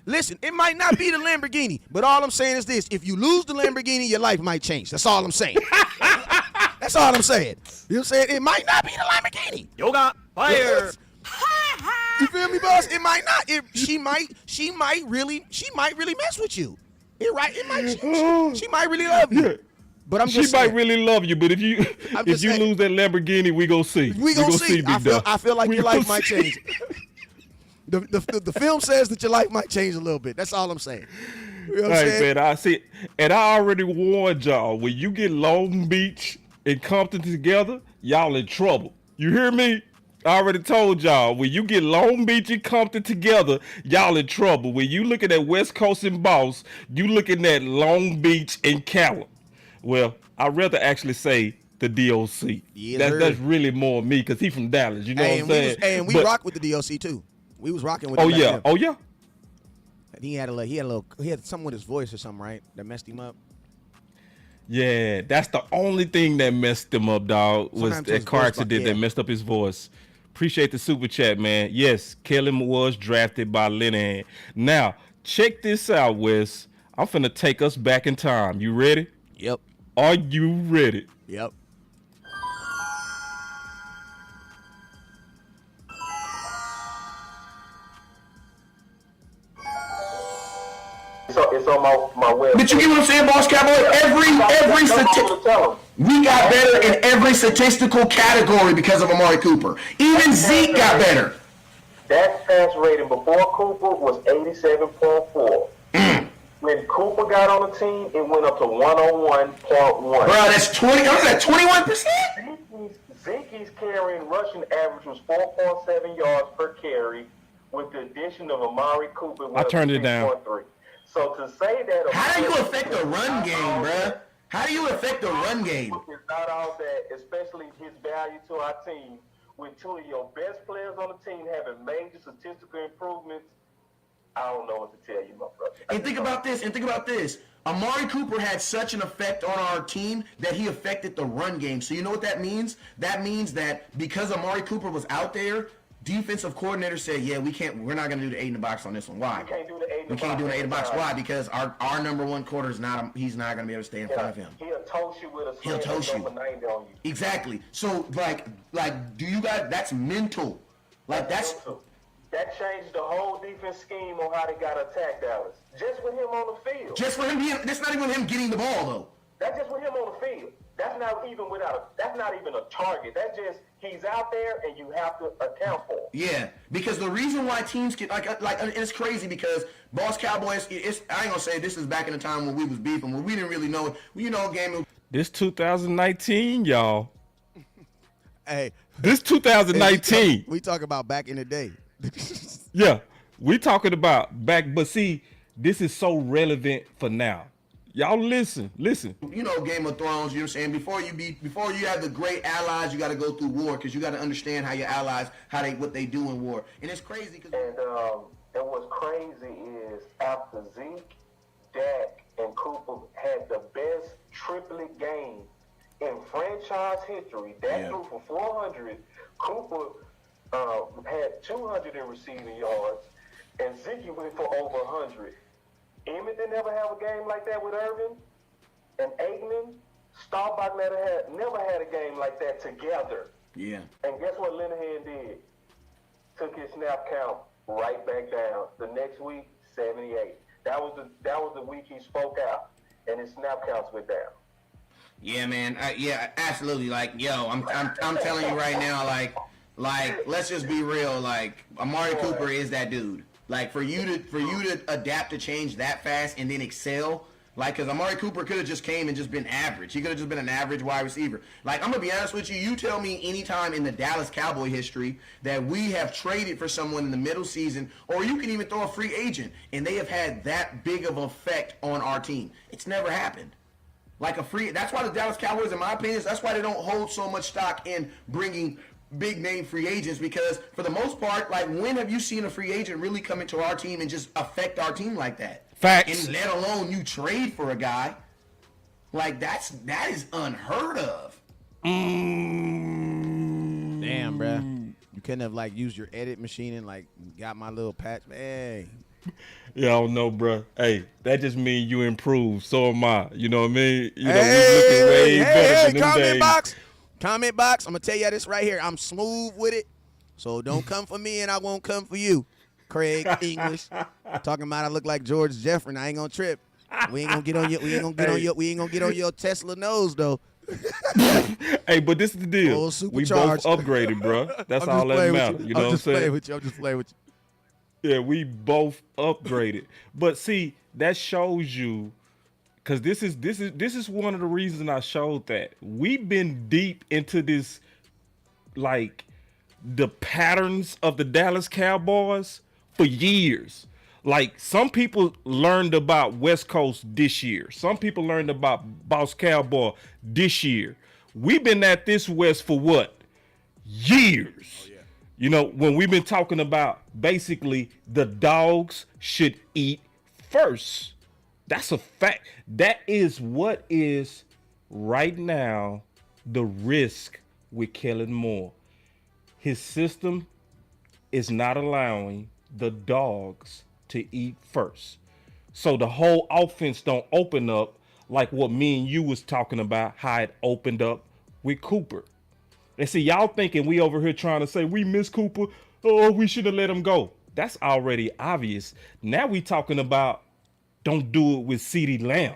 Listen, it might not be the Lamborghini, but all I'm saying is this. If you lose the Lamborghini, your life might change. That's all I'm saying. That's all I'm saying. You know what I'm saying? It might not be the Lamborghini. Yoga fire. You feel me, boss? It might not. She might really mess with you. She might really love you. Yeah. But I'm just saying. She might really love you, but if you lose that Lamborghini, we gonna see. We gonna see. I feel like your life might see. change. The film says that your life might change a little bit. That's all I'm saying. You know what I'm saying? Man, I see, and I already warned y'all. When you get Long Beach and Compton together, y'all in trouble. You hear me? I already told y'all, when you get Long Beach and Compton together, y'all in trouble. When you looking at West Coast and Boss, you looking at Long Beach and Callum. Well, I'd rather actually say the DOC. Yeah, that's really more me, because he from Dallas. You know what I'm saying? And we rock with the DOC too. We was rocking with him. Oh yeah. He had something with his voice or something, right? That messed him up. Yeah, that's the only thing that messed him up, dog. Was Sometimes that his car voice accident yeah. that messed up his voice. Appreciate the super chat, man. Yes, Kellen was drafted by Linehan. Now, check this out, Wes. I'm finna take us back in time. You ready? Yep. Are you ready? Yep. It's on my web. But you get what I'm saying, Boss Cowboy? We got better in every statistical category because of Amari Cooper. Even Zeke got better. That pass rating before Cooper was 87.4. When Cooper got on the team, it went up to 101.1. Bro, that's 20. What is that, 21%? Zeke's carrying rushing average was 4.7 yards per carry, with the addition of Amari Cooper. I turned it down. So to say that, How do you affect the run game, bruh? How do you affect the run game? It's not all that, especially his value to our team. With two of your best players on the team having major statistical improvements, I don't know what to tell you, my brother. And think about this. Amari Cooper had such an effect on our team that he affected the run game. So you know what that means? That means that because Amari Cooper was out there, defensive coordinator said, yeah, we're not going to do the 8 in the box on this one. Why? We can't do the 8 in the box. We can't do the 8 in the box. Why? Because our number one quarter he's not going to be able to stay in front of him. He'll toast you with a He'll toast you. over 90 on you. Exactly. So like, do you guys? That's mental. Like that's. Mental. That changed the whole defense scheme on how they got attacked Dallas. Just with him on the field. Just for him being. That's not even him getting the ball though. That's just with him on the field. That's not even that's not even a target. That's just he's out there and you have to account for him. Yeah, because the reason why teams get like and it's crazy because Boss Cowboys. I ain't gonna say this is back in the time when we was beefing when we didn't really know. Game. This 2019, y'all. Hey, This 2019. we talk about back in the day. Yeah, we talking about back, but see, this is so relevant for now. Y'all listen. Game of Thrones. You know what I'm saying? Before you have the great allies, you got to go through war because you got to understand how your allies, what they do in war, and it's crazy. And what's crazy is after Zeke, Dak, and Cooper had the best triplet game in franchise history. Dak threw for 400. Cooper had 200 in receiving yards, and Zeke went for over 100. Emmett didn't ever have a game like that with Irvin and Aikman. Staubach never had a game like that together. Yeah. And guess what Linehan did? Took his snap count right back down. The next week, 78. That was the week he spoke out, and his snap counts went down. Yeah, man. Yeah, absolutely. Like, yo, I'm telling you right now, like, let's just be real. Like, Amari Cooper is that dude. Like, for you to adapt to change that fast and then excel, like, because Amari Cooper could have just came and just been average. He could have just been an average wide receiver. Like, I'm gonna be honest with you. You tell me any time in the Dallas Cowboy history that we have traded for someone in the middle season, or you can even throw a free agent, and they have had that big of an effect on our team. It's never happened. Like that's why the Dallas Cowboys, in my opinion, that's why they don't hold so much stock in bringing big name free agents, because for the most part, like, when have you seen a free agent really come into our team and just affect our team like that? Facts. And let alone you trade for a guy. Like, that is unheard of. Damn, bruh. You couldn't have like used your edit machine and like got my little patch. Hey. Yeah, I don't know, bro. Hey, that just means you improved. So am I. You know what I mean? You know, we Hey, looking way better than them comment days. box. Comment box. I'm gonna tell you this right here. I'm smooth with it. So don't come for me and I won't come for you. Craig English. Talking about I look like George Jeffrey. I ain't gonna trip. We ain't gonna get on your Tesla nose though. Hey, but this is the deal. Full We both supercharged. upgraded, bro. That's I'm all just that playing with matters. you. You know I'm what I'm just playing saying? with you. I'm just playing with you. Yeah, we both upgraded. But see, that shows you, because this is one of the reasons I showed that. We've been deep into this, like, the patterns of the Dallas Cowboys for years. Like, some people learned about West Coast this year. Some people learned about Boss Cowboy this year. We've been at this West for what? Years. Oh, yeah. You know, when we've been talking about basically the dogs should eat first. That's a fact. That is what is right now the risk with Kellen Moore. His system is not allowing the dogs to eat first. So the whole offense don't open up like what me and you was talking about, how it opened up with Cooper. And see, y'all thinking we over here trying to say we miss Cooper. Oh, we should have let him go. That's already obvious. Now we talking about don't do it with CeeDee Lamb.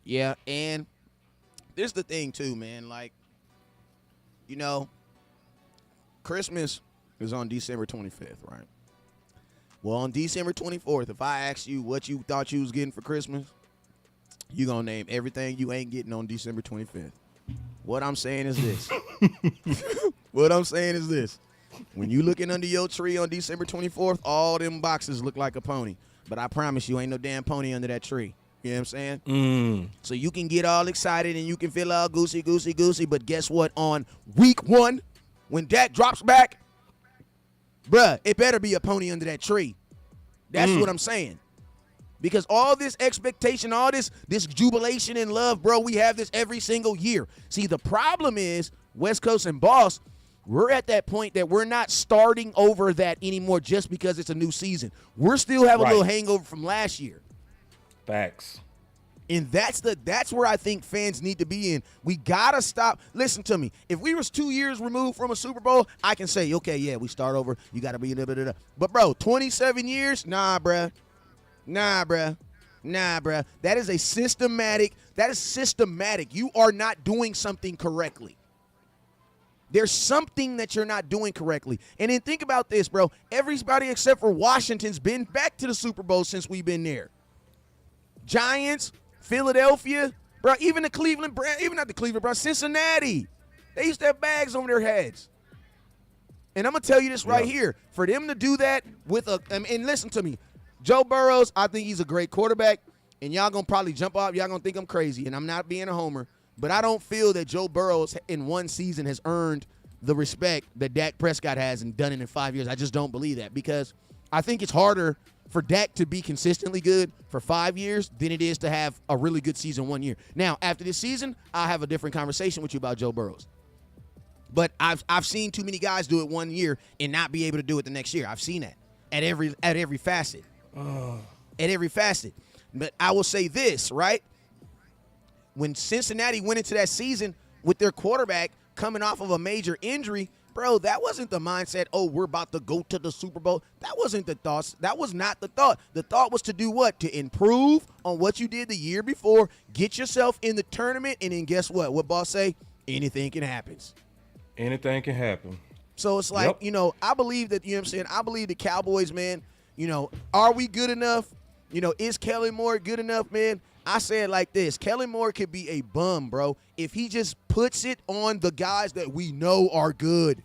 Yeah, and this is the thing too, man. Like, you know, Christmas is on December 25th, right? Well, on December 24th, if I asked you what you thought you was getting for Christmas, you gonna name everything you ain't getting on December 25th. What I'm saying is this. When you looking under your tree on December 24th, all them boxes look like a pony. but I promise you ain't no damn pony under that tree. You know what I'm saying? So you can get all excited and you can feel all goosey, but guess what? On week 1, when Dak drops back, bruh, it better be a pony under that tree. That's what I'm saying. Because all this expectation, all this jubilation and love, bro, we have this every single year. See, the problem is, West Coast and Boss, we're at that point that we're not starting over that anymore just because it's a new season. We're still have a little hangover from last year. Facts. And that's where I think fans need to be in. We gotta stop. Listen to me. If we was 2 years removed from a Super Bowl, I can say, okay, yeah, we start over. You gotta be But bro, 27 years, nah, bruh. That is systematic. You are not doing something correctly. There's something that you're not doing correctly. And then think about this, bro. Everybody except for Washington's been back to the Super Bowl since we've been there. Giants, Philadelphia, bro, even the Cleveland Browns, even not the Cleveland Browns, Cincinnati. They used to have bags on their heads. And I'm going to tell you this right here. For them to do that with and listen to me, Joe Burrows, I think he's a great quarterback, and y'all going to probably jump off. Y'all going to think I'm crazy, and I'm not being a homer, but I don't feel that Joe Burrows in one season has earned the respect that Dak Prescott has and done it in 5 years. I just don't believe that because I think it's harder for Dak to be consistently good for 5 years than it is to have a really good season 1 year. Now, after this season, I'll have a different conversation with you about Joe Burrows. But I've seen too many guys do it 1 year and not be able to do it the next year. I've seen that at every facet. At every facet. But I will say this, right? When Cincinnati went into that season with their quarterback coming off of a major injury, bro, that wasn't the mindset, oh, we're about to go to the Super Bowl. That wasn't the thought. That was not the thought. The thought was to do what? To improve on what you did the year before, get yourself in the tournament, and then guess what? What boss say? Anything can happen. Anything can happen. So it's like, I believe that, you know what I'm saying? I believe the Cowboys, man, are we good enough? Is Kellen Moore good enough, man? I say it like this. Kellen Moore could be a bum, bro, if he just puts it on the guys that we know are good.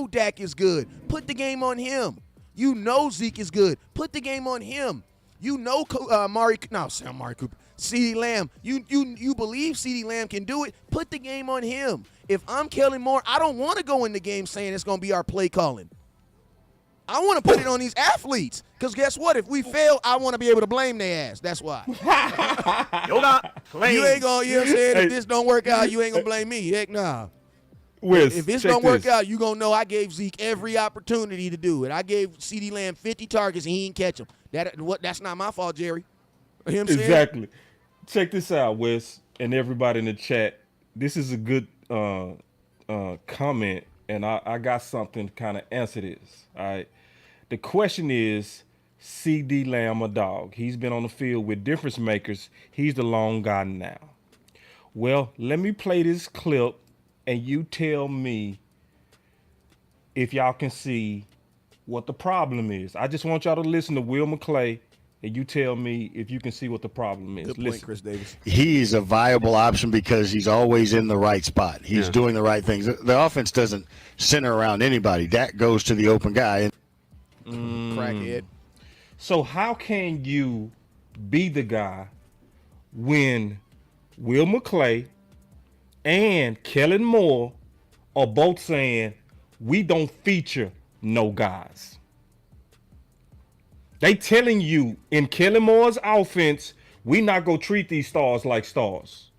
Dak is good. Put the game on him. Zeke is good. Put the game on him. Amari Cooper. CeeDee Lamb. You believe CeeDee Lamb can do it? Put the game on him. If I'm Kellen Moore, I don't want to go in the game saying it's going to be our play calling. I want to put it on these athletes. Because guess what? If we fail, I want to be able to blame their ass. That's why. You ain't going to, you know what I'm saying? If this don't work out, you ain't going to blame me. Heck nah. If this don't work out, you going to know I gave Zeke every opportunity to do it. I gave CeeDee Lamb 50 targets and he didn't catch them. That's not my fault, Jerry. You know what I'm saying? Exactly. Check this out, Wes, and everybody in the chat. This is a good comment, and I got something to kind of answer this. All right. The question is, CeeDee Lamb a dog? He's been on the field with difference makers. He's the long guy now. Well, let me play this clip, and you tell me if y'all can see what the problem is. I just want y'all to listen to Will McClay, and you tell me if you can see what the problem is. Good point, listen. Chris Davis. He's a viable option because he's always in the right spot. He's doing the right things. The offense doesn't center around anybody. Dak goes to the open guy. Crackhead. So how can you be the guy when Will McClay and Kellen Moore are both saying we don't feature no guys? They telling you in Kellen Moore's offense, we not gonna treat these stars like stars.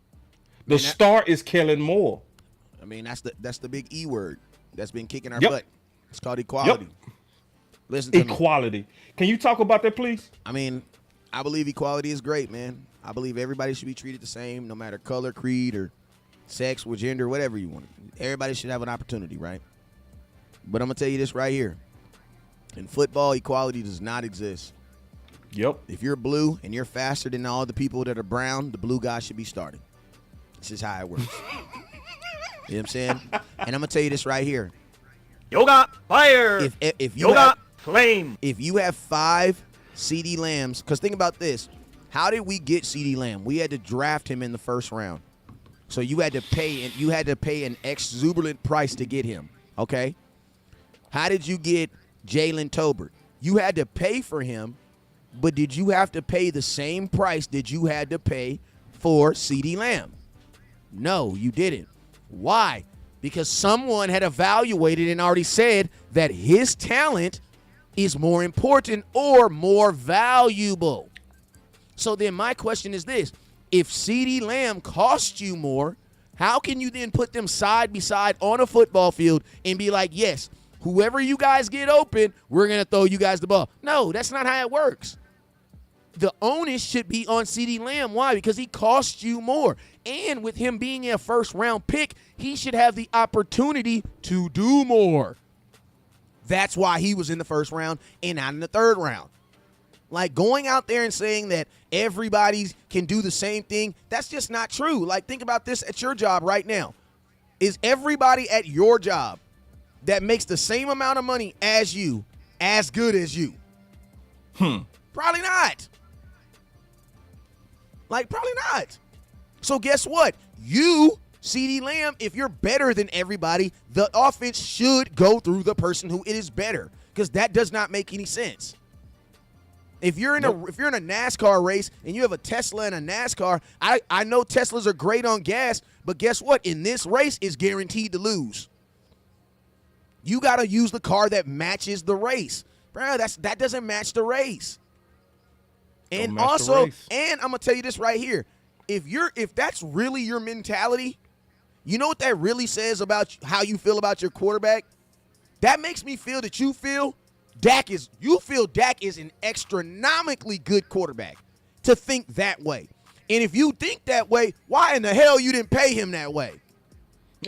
The star is Kellen Moore. I mean, that's the big E word that's been kicking our butt. It's called equality. Listen to equality. Can you talk about that, please? I mean, I believe equality is great, man. I believe everybody should be treated the same, no matter color, creed, or sex, or gender, whatever you want. Everybody should have an opportunity, right? But I'm going to tell you this right here. In football, equality does not exist. Yep. If you're blue and you're faster than all the people that are brown, the blue guy should be starting. This is how it works. You know what I'm saying? And I'm going to tell you this right here. Yoga fire. If you Yoga have, flame. If you have 5 CeeDee Lambs, because think about this. How did we get CeeDee Lamb? We had to draft him in the first round. So you had to pay an exuberant price to get him, okay? How did you get Jalen Tolbert? You had to pay for him, But did you have to pay the same price that you had to pay for CeeDee Lamb? No, you didn't. Why? Because someone had evaluated and already said that his talent is more important or more valuable. So then my question is this. If CeeDee Lamb costs you more, how can you then put them side by side on a football field and be like, yes, whoever you guys get open, we're going to throw you guys the ball? No, that's not how it works. The onus should be on CeeDee Lamb. Why? Because he costs you more. And with him being a first-round pick, he should have the opportunity to do more. That's why he was in the first round and not in the third round. Like, going out there and saying that everybody can do the same thing, that's just not true. Like, think about this at your job right now. Is everybody at your job that makes the same amount of money as you as good as you? Probably not. Like, probably not. So guess what? You, CeeDee Lamb, if you're better than everybody, the offense should go through the person who it is better, because that does not make any sense. If you're in a NASCAR race and you have a Tesla and a NASCAR, I know Teslas are great on gas, but guess what? In this race, it's guaranteed to lose. You got to use the car that matches the race. Bro, that doesn't match the race. And also, and I'm going to tell you this right here. If that's really your mentality, you know what that really says about how you feel about your quarterback? That makes me feel that you feel Dak is an astronomically good quarterback to think that way. And if you think that way, why in the hell you didn't pay him that way?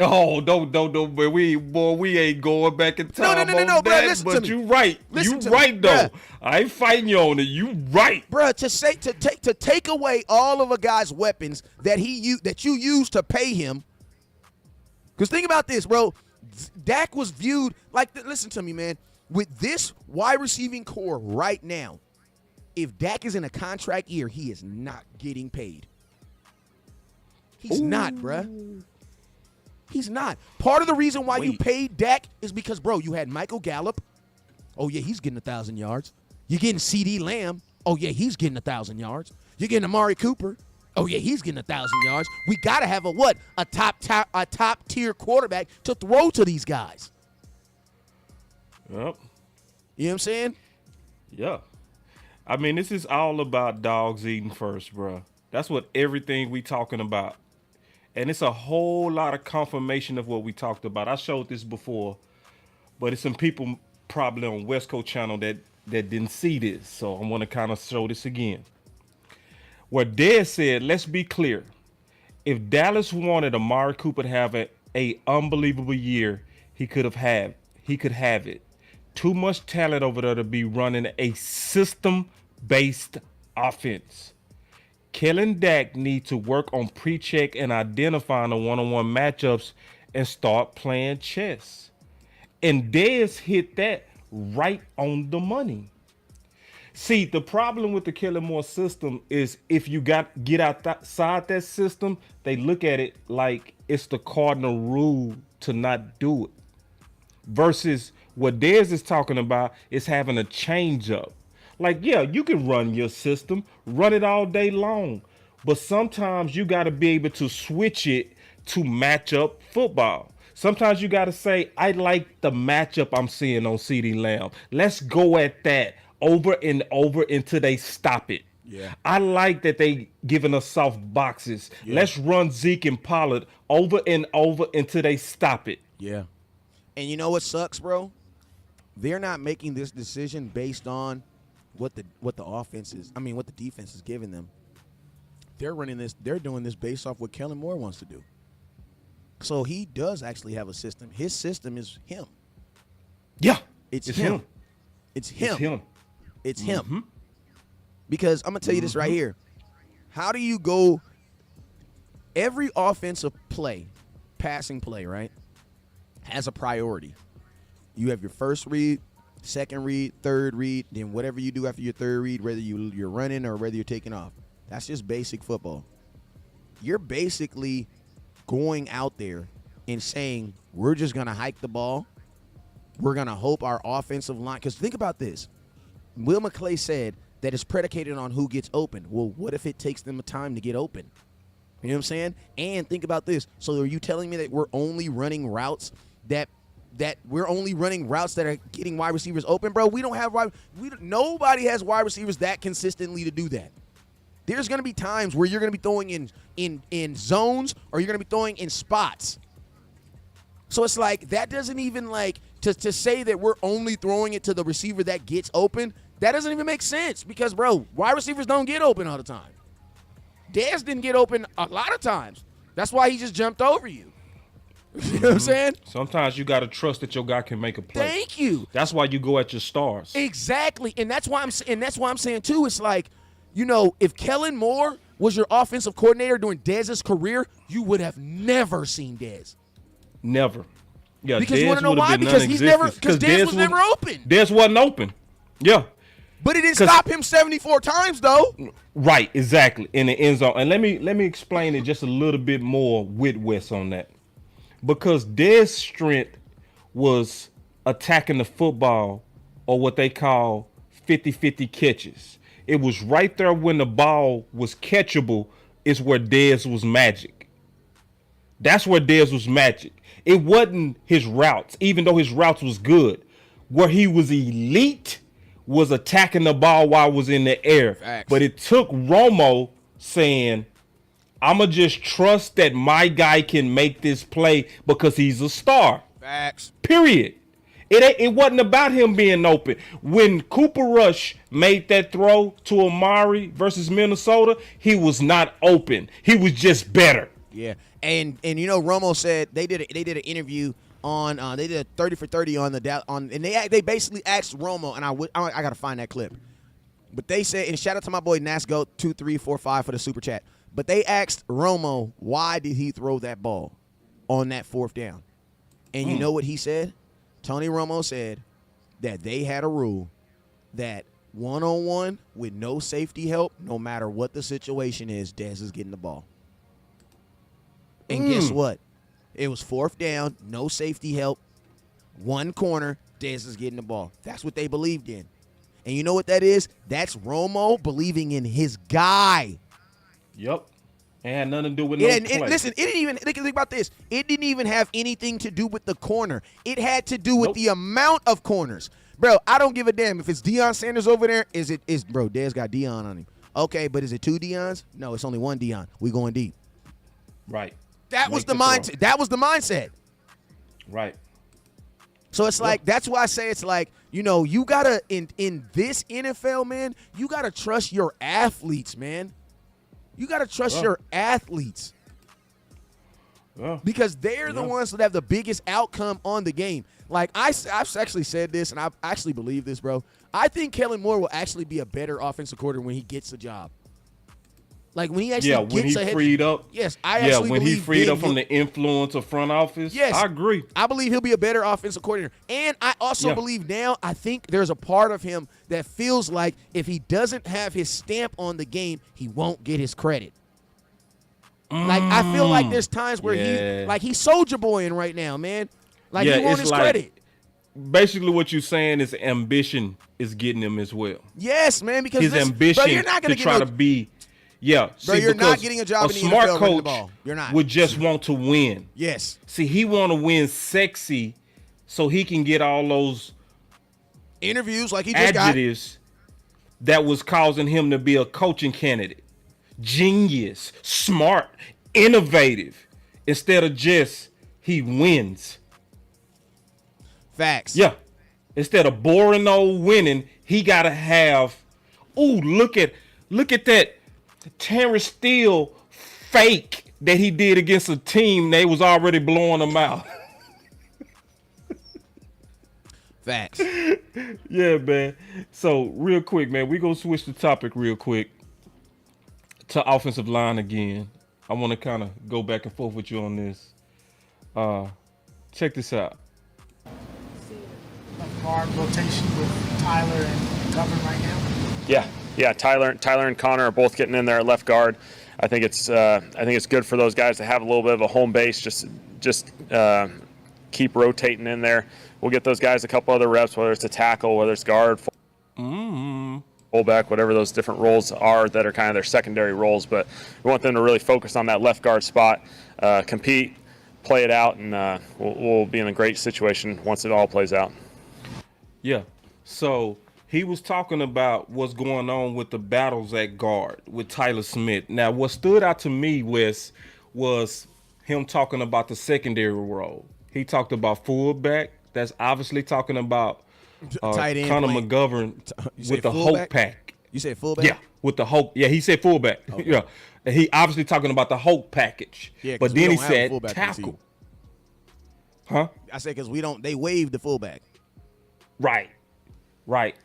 Oh, don't, but we ain't going back in time. No, bro, listen but to me. You right. Listen you to right me, though. bruh. I ain't fighting you on it. You right. Bruh, to take away all of a guy's weapons that you used to pay him. Because think about this, bro. Dak was viewed like, listen to me, man. With this wide receiving core right now, if Dak is in a contract year, he is not getting paid. He's not, bruh. He's not. Part of the reason why you paid Dak is because, bro, you had Michael Gallup. Oh, yeah, he's getting 1,000 yards. You're getting CeeDee Lamb. Oh, yeah, he's getting 1,000 yards. You're getting Amari Cooper. Oh, yeah, he's getting 1,000 yards. We got to have a top-tier quarterback to throw to these guys. Yep. You know what I'm saying? Yeah. I mean, this is all about dogs eating first, bro. That's what everything we talking about. And it's a whole lot of confirmation of what we talked about. I showed this before, but it's some people probably on West Coast channel that didn't see this. So I want to kind of show this again. Where Dez said, let's be clear. If Dallas wanted Amari Cooper to have a unbelievable year, he could have it. Too much talent over there to be running a system-based offense. Kellen Dak need to work on pre-check and identifying the one-on-one matchups and start playing chess. And Dez hit that right on the money. See, the problem with the Kellen Moore system is if you get outside that system, they look at it like it's the cardinal rule to not do it. Versus what Dez is talking about is having a change up. Like, yeah, you can run your system, run it all day long, but sometimes you got to be able to switch it to match up football. Sometimes you got to say, I like the matchup I'm seeing on CeeDee Lamb. Let's go at that over and over until they stop it. Yeah. I like that they giving us soft boxes. Yeah. Let's run Zeke and Pollard over and over until they stop it. Yeah. And you know what sucks, bro? They're not making this decision based on what the offense is. I mean, what the defense is giving them. They're doing this based off what Kellen Moore wants to do. So he does actually have a system. His system is him. Yeah. It's him. It's him. It's him. Because I'm going to tell you this right here. How do you go every offensive play, passing play, right, has a priority. You have your first read, second read, third read, then whatever you do after your third read, whether you're running or whether you're taking off. That's just basic football. You're basically going out there and saying, we're just going to hike the ball. We're going to hope our offensive line, because think about this. Will McClay said that is predicated on who gets open. Well, what if it takes them time to get open? You know what I'm saying? And think about this. So are you telling me that we're only running routes that are getting wide receivers open, bro? We don't have nobody has wide receivers that consistently to do that. There's going to be times where you're going to be throwing in zones or you're going to be throwing in spots. So it's like that doesn't even like to say that we're only throwing it to the receiver that gets open. That doesn't even make sense because, bro, wide receivers don't get open all the time. Dez didn't get open a lot of times. That's why he just jumped over you. You know what I'm saying? Sometimes you got to trust that your guy can make a play. Thank you. That's why you go at your stars. Exactly, and that's why I'm saying too. It's like, you know, if Kellen Moore was your offensive coordinator during Dez's career, you would have never seen Dez. Never. Yeah, because Dez you want to know why? Because Dez was never open. Dez wasn't open. Yeah. But it didn't stop him 74 times though. Right, exactly, in the end zone. And let me explain it just a little bit more with Wes on that. Because Dez's strength was attacking the football, or what they call 50-50 catches. It was right there when the ball was catchable is where Dez was magic. That's where Dez was magic. It wasn't his routes, even though his routes was good. Where he was elite was attacking the ball while it was in the air. Facts. But it took Romo saying, I'm going to just trust that my guy can make this play because he's a star. Facts. Period. It wasn't about him being open. When Cooper Rush made that throw to Amari versus Minnesota, he was not open. He was just better. Yeah. And you know, Romo said they did an interview on they did a 30 for 30 on and they basically asked Romo, and I got to find that clip. But they said, and shout out to my boy Nasgo 2345 for the super chat. But they asked Romo, why did he throw that ball on that fourth down? And you know what he said? Tony Romo said that they had a rule that one-on-one with no safety help, no matter what the situation is, Dez is getting the ball. And guess what? It was fourth down, no safety help, one corner, Dez is getting the ball. That's what they believed in. And you know what that is? That's Romo believing in his guy. Yep. It had nothing to do with no play. Listen, it didn't even think about this. It didn't even have anything to do with the corner. It had to do with the amount of corners. Bro, I don't give a damn if it's Deion Sanders over there. Bro, Dez got Deion on him. Okay, but is it two Deons? No, it's only one Deion. We going deep. Right. That was the mindset. That was the mindset. Right. So it's like, that's why I say it's like, you know, you gotta in this NFL, man, you gotta trust your athletes, man. You got to trust your athletes because they're the ones that have the biggest outcome on the game. Like, I've actually said this, and I actually believe this, bro. I think Kellen Moore will actually be a better offensive coordinator when he gets the job. Like, when he actually gets ahead. Freed up. Yes, I actually when believe he freed up from the influence of front office. Yes, I agree. I believe he'll be a better offensive coordinator. And I also believe now, I think there's a part of him that feels like if he doesn't have his stamp on the game, he won't get his credit. Like, I feel like there's times where he's soldier boying right now, man. Like, he wants his credit. Basically, what you're saying is ambition is getting him as well. Yes, man, because his ambition you're not gonna to try to be. Yeah, bro, you're not getting a job in the smart NFL coach ball. You're not. Would just want to win. Yes. See, he want to win sexy, so he can get all those interviews like he just adjectives that was causing him to be a coaching candidate. Genius, smart, innovative, instead of just he wins. Facts. Yeah. Instead of boring old winning, he gotta have. Ooh, look at that. Terrence Steele fake that he did against a team they was already blowing them out. Facts. Yeah, man. So real quick, man, we gonna switch the topic real quick to offensive line again. I want to kind of go back and forth with you on this. Check this out. Guard rotation with Tyler and Govern right now. Yeah. Tyler and Connor are both getting in there at left guard. I think it's good for those guys to have a little bit of a home base. Just keep rotating in there. We'll get those guys a couple other reps, whether it's a tackle, whether it's guard. fullback, whatever those different roles are that are kind of their secondary roles. But we want them to really focus on that left guard spot, compete, play it out, and we'll be in a great situation once it all plays out. Yeah. So he was talking about what's going on with the battles at guard with Tyler Smith. Now, what stood out to me was him talking about the secondary role. He talked about fullback. That's obviously talking about Tight end Connor playing. McGovern with the fullback? Hope pack. You said fullback? Yeah, with the Hope. Yeah, he said fullback. Okay. Yeah, and he obviously talking about the Hope package. Yeah, but we then he don't have a said fullback on the tackle. team. Huh? I said because they waived the fullback. Right.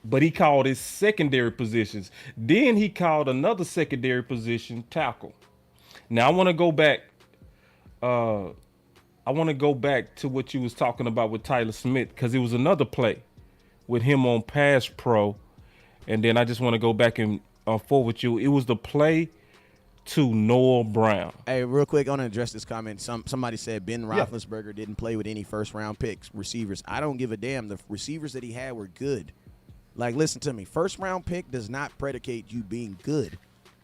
But he called his secondary positions. Then he called another secondary position tackle. Now I want to go back. I want to go back to what you was talking about with Tyler Smith, because it was another play with him on pass pro. And then I just want to go back and forward with you. It was the play to Noah Brown. Hey, real quick, I want to address this comment. Somebody said Ben Roethlisberger didn't play with any first-round picks, receivers. I don't give a damn. The receivers that he had were good. Like, listen to me. First-round pick does not predicate you being good.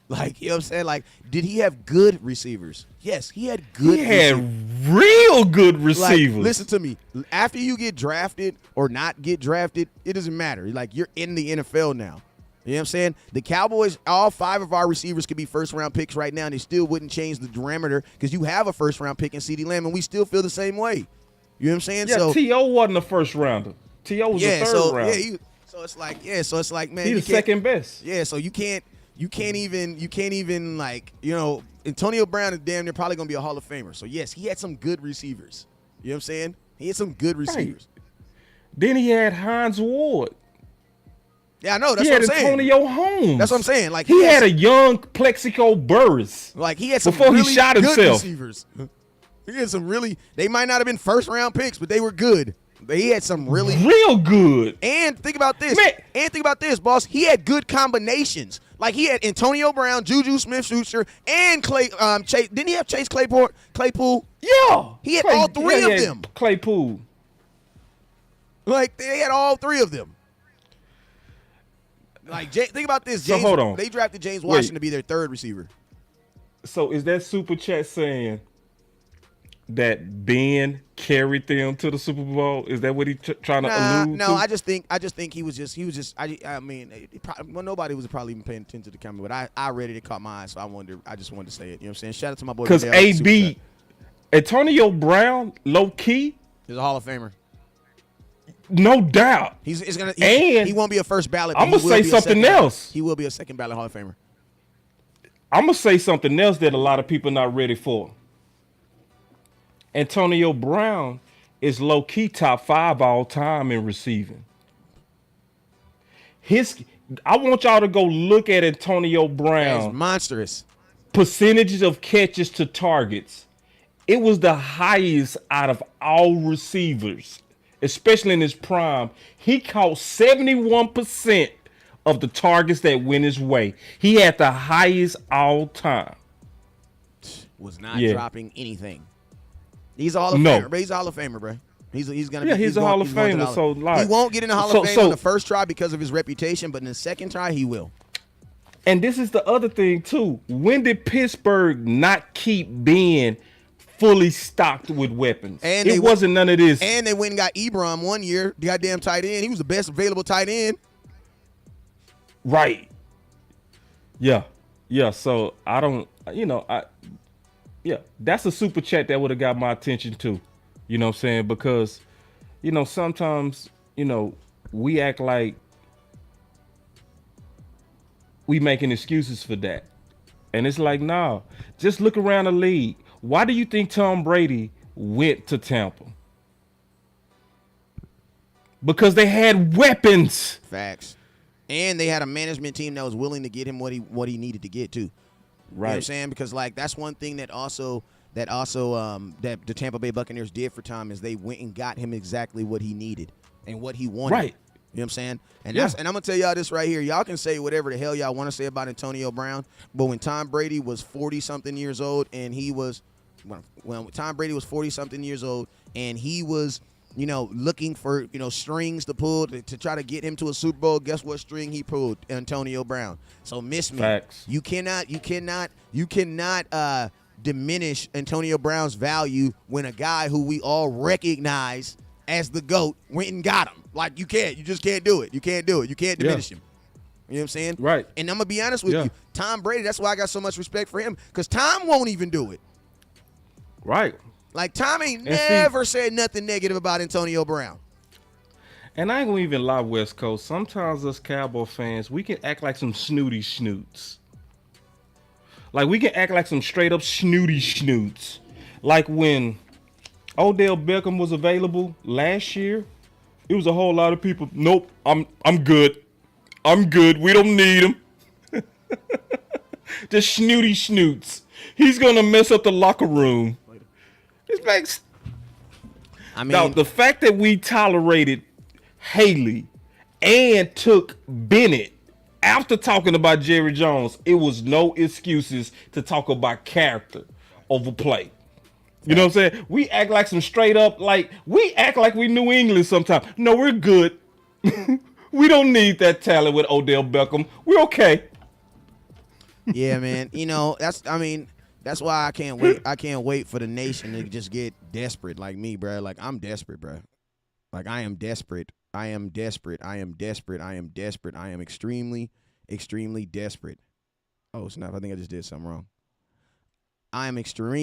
Like, you know what I'm saying? Like, did he have good receivers? Yes, he had good He had receivers. real good receivers. Like, listen to me. After you get drafted or not get drafted, it doesn't matter. Like, you're in the NFL now. You know what I'm saying? The Cowboys, all 5 of our receivers could be first-round picks right now, and they still wouldn't change the parameter because you have a first-round pick in CeeDee Lamb, and we still feel the same way. You know what I'm saying? Yeah, so T.O. wasn't a first-rounder. T.O. was a third rounder. Yeah, so it's like, man, He's the second best. Yeah, so you can't even like, you know, Antonio Brown is damn near probably gonna be a Hall of Famer. So yes, he had some good receivers. You know what I'm saying? He had some good receivers. Right. Then he had Hines Ward. Yeah, I know. That's He what had I'm saying. Antonio Holmes. That's what I'm saying. Like he had a young Plexico Burris. Like he had some before really he shot good himself. receivers. He had some really. They might not have been first round picks, but they were good. But he had some really real good. And think about this. Man. And think about this, boss. He had good combinations. Like he had Antonio Brown, Juju Smith-Schuster, and Clay. Chase. Didn't he have Chase Claypool? Yeah. He had all 3 of them. Claypool. Like they had all 3 of them. Like think about this. So hold on. They drafted James Washington to be their 3rd receiver. So is that super chat saying that Ben carried them to the Super Bowl? Is that what he trying to allude to? No, I just think he was just. I mean, nobody was probably even paying attention to the camera, but I read it. It caught my eye, so I just wanted to say it. You know what I'm saying? Shout out to my boy. Because AB, Antonio Brown, low key, is a Hall of Famer. No doubt. He won't be a first ballot. I'm gonna say something else. He will be a second ballot Hall of Famer. I'm gonna say something else that a lot of people not ready for. Antonio Brown is low key top 5 all time in receiving. I want y'all to go look at Antonio Brown. It's monstrous. Percentages of catches to targets. It was the highest out of all receivers, especially in his prime. He caught 71% of the targets that went his way. He had the highest all time. Was not dropping anything. He's a Hall of Famer, bro. He's a Hall of Famer, bro. He's gonna. Yeah, he's a Hall of Famer. So like, he won't get in the Hall of Fame on the first try because of his reputation, but in the second try he will. And this is the other thing too. When did Pittsburgh not keep being fully stocked with weapons? And it wasn't none of this. And they went and got Ebron one year, the goddamn tight end. He was the best available tight end. Right. Yeah. So I don't. Yeah, that's a super chat that would have got my attention too. You know what I'm saying? Because, sometimes, we act like we making excuses for that. And it's like, nah, just look around the league. Why do you think Tom Brady went to Tampa? Because they had weapons. Facts. And they had a management team that was willing to get him what he needed to get too. Right. You know what I'm saying? Because like that's one thing that the Tampa Bay Buccaneers did for Tom is they went and got him exactly what he needed and what he wanted. Right. You know what I'm saying? And and I'm gonna tell y'all this right here. Y'all can say whatever the hell y'all want to say about Antonio Brown, but when Tom Brady was 40-something years old and he was when Tom Brady was 40-something years old and he was looking for, strings to pull to try to get him to a Super Bowl. Guess what string he pulled? Antonio Brown. So miss me. Facts. You cannot diminish Antonio Brown's value when a guy who we all recognize as the GOAT went and got him. Like, you can't. You just can't do it. You can't do it. You can't diminish him. You know what I'm saying? Right. And I'm going to be honest with you. Tom Brady, that's why I got so much respect for him, because Tom won't even do it. Right. Like, Tom ain't never said nothing negative about Antonio Brown. And I ain't gonna even lie, West Coast. Sometimes us Cowboy fans, we can act like some snooty snoots. Like, we can act like some straight up snooty snoots. Like when Odell Beckham was available last year, it was a whole lot of people. Nope, I'm good. I'm good. We don't need him. The snooty snoots. He's gonna mess up the locker room. It makes. Now, the fact that we tolerated Haley and took Bennett after talking about Jerry Jones, it was no excuses to talk about character over play. You know what I'm saying? We act like some straight up, we act like we New England sometimes. No, we're good. We don't need that talent with Odell Beckham. We're okay. Yeah, man. That's why I can't wait. I can't wait for the nation to just get desperate like me, bro. Like, I'm desperate, bro. Like, I am desperate. I am desperate. I am desperate. I am desperate. I am extremely, extremely desperate. Oh, snap. I think I just did something wrong. I am extremely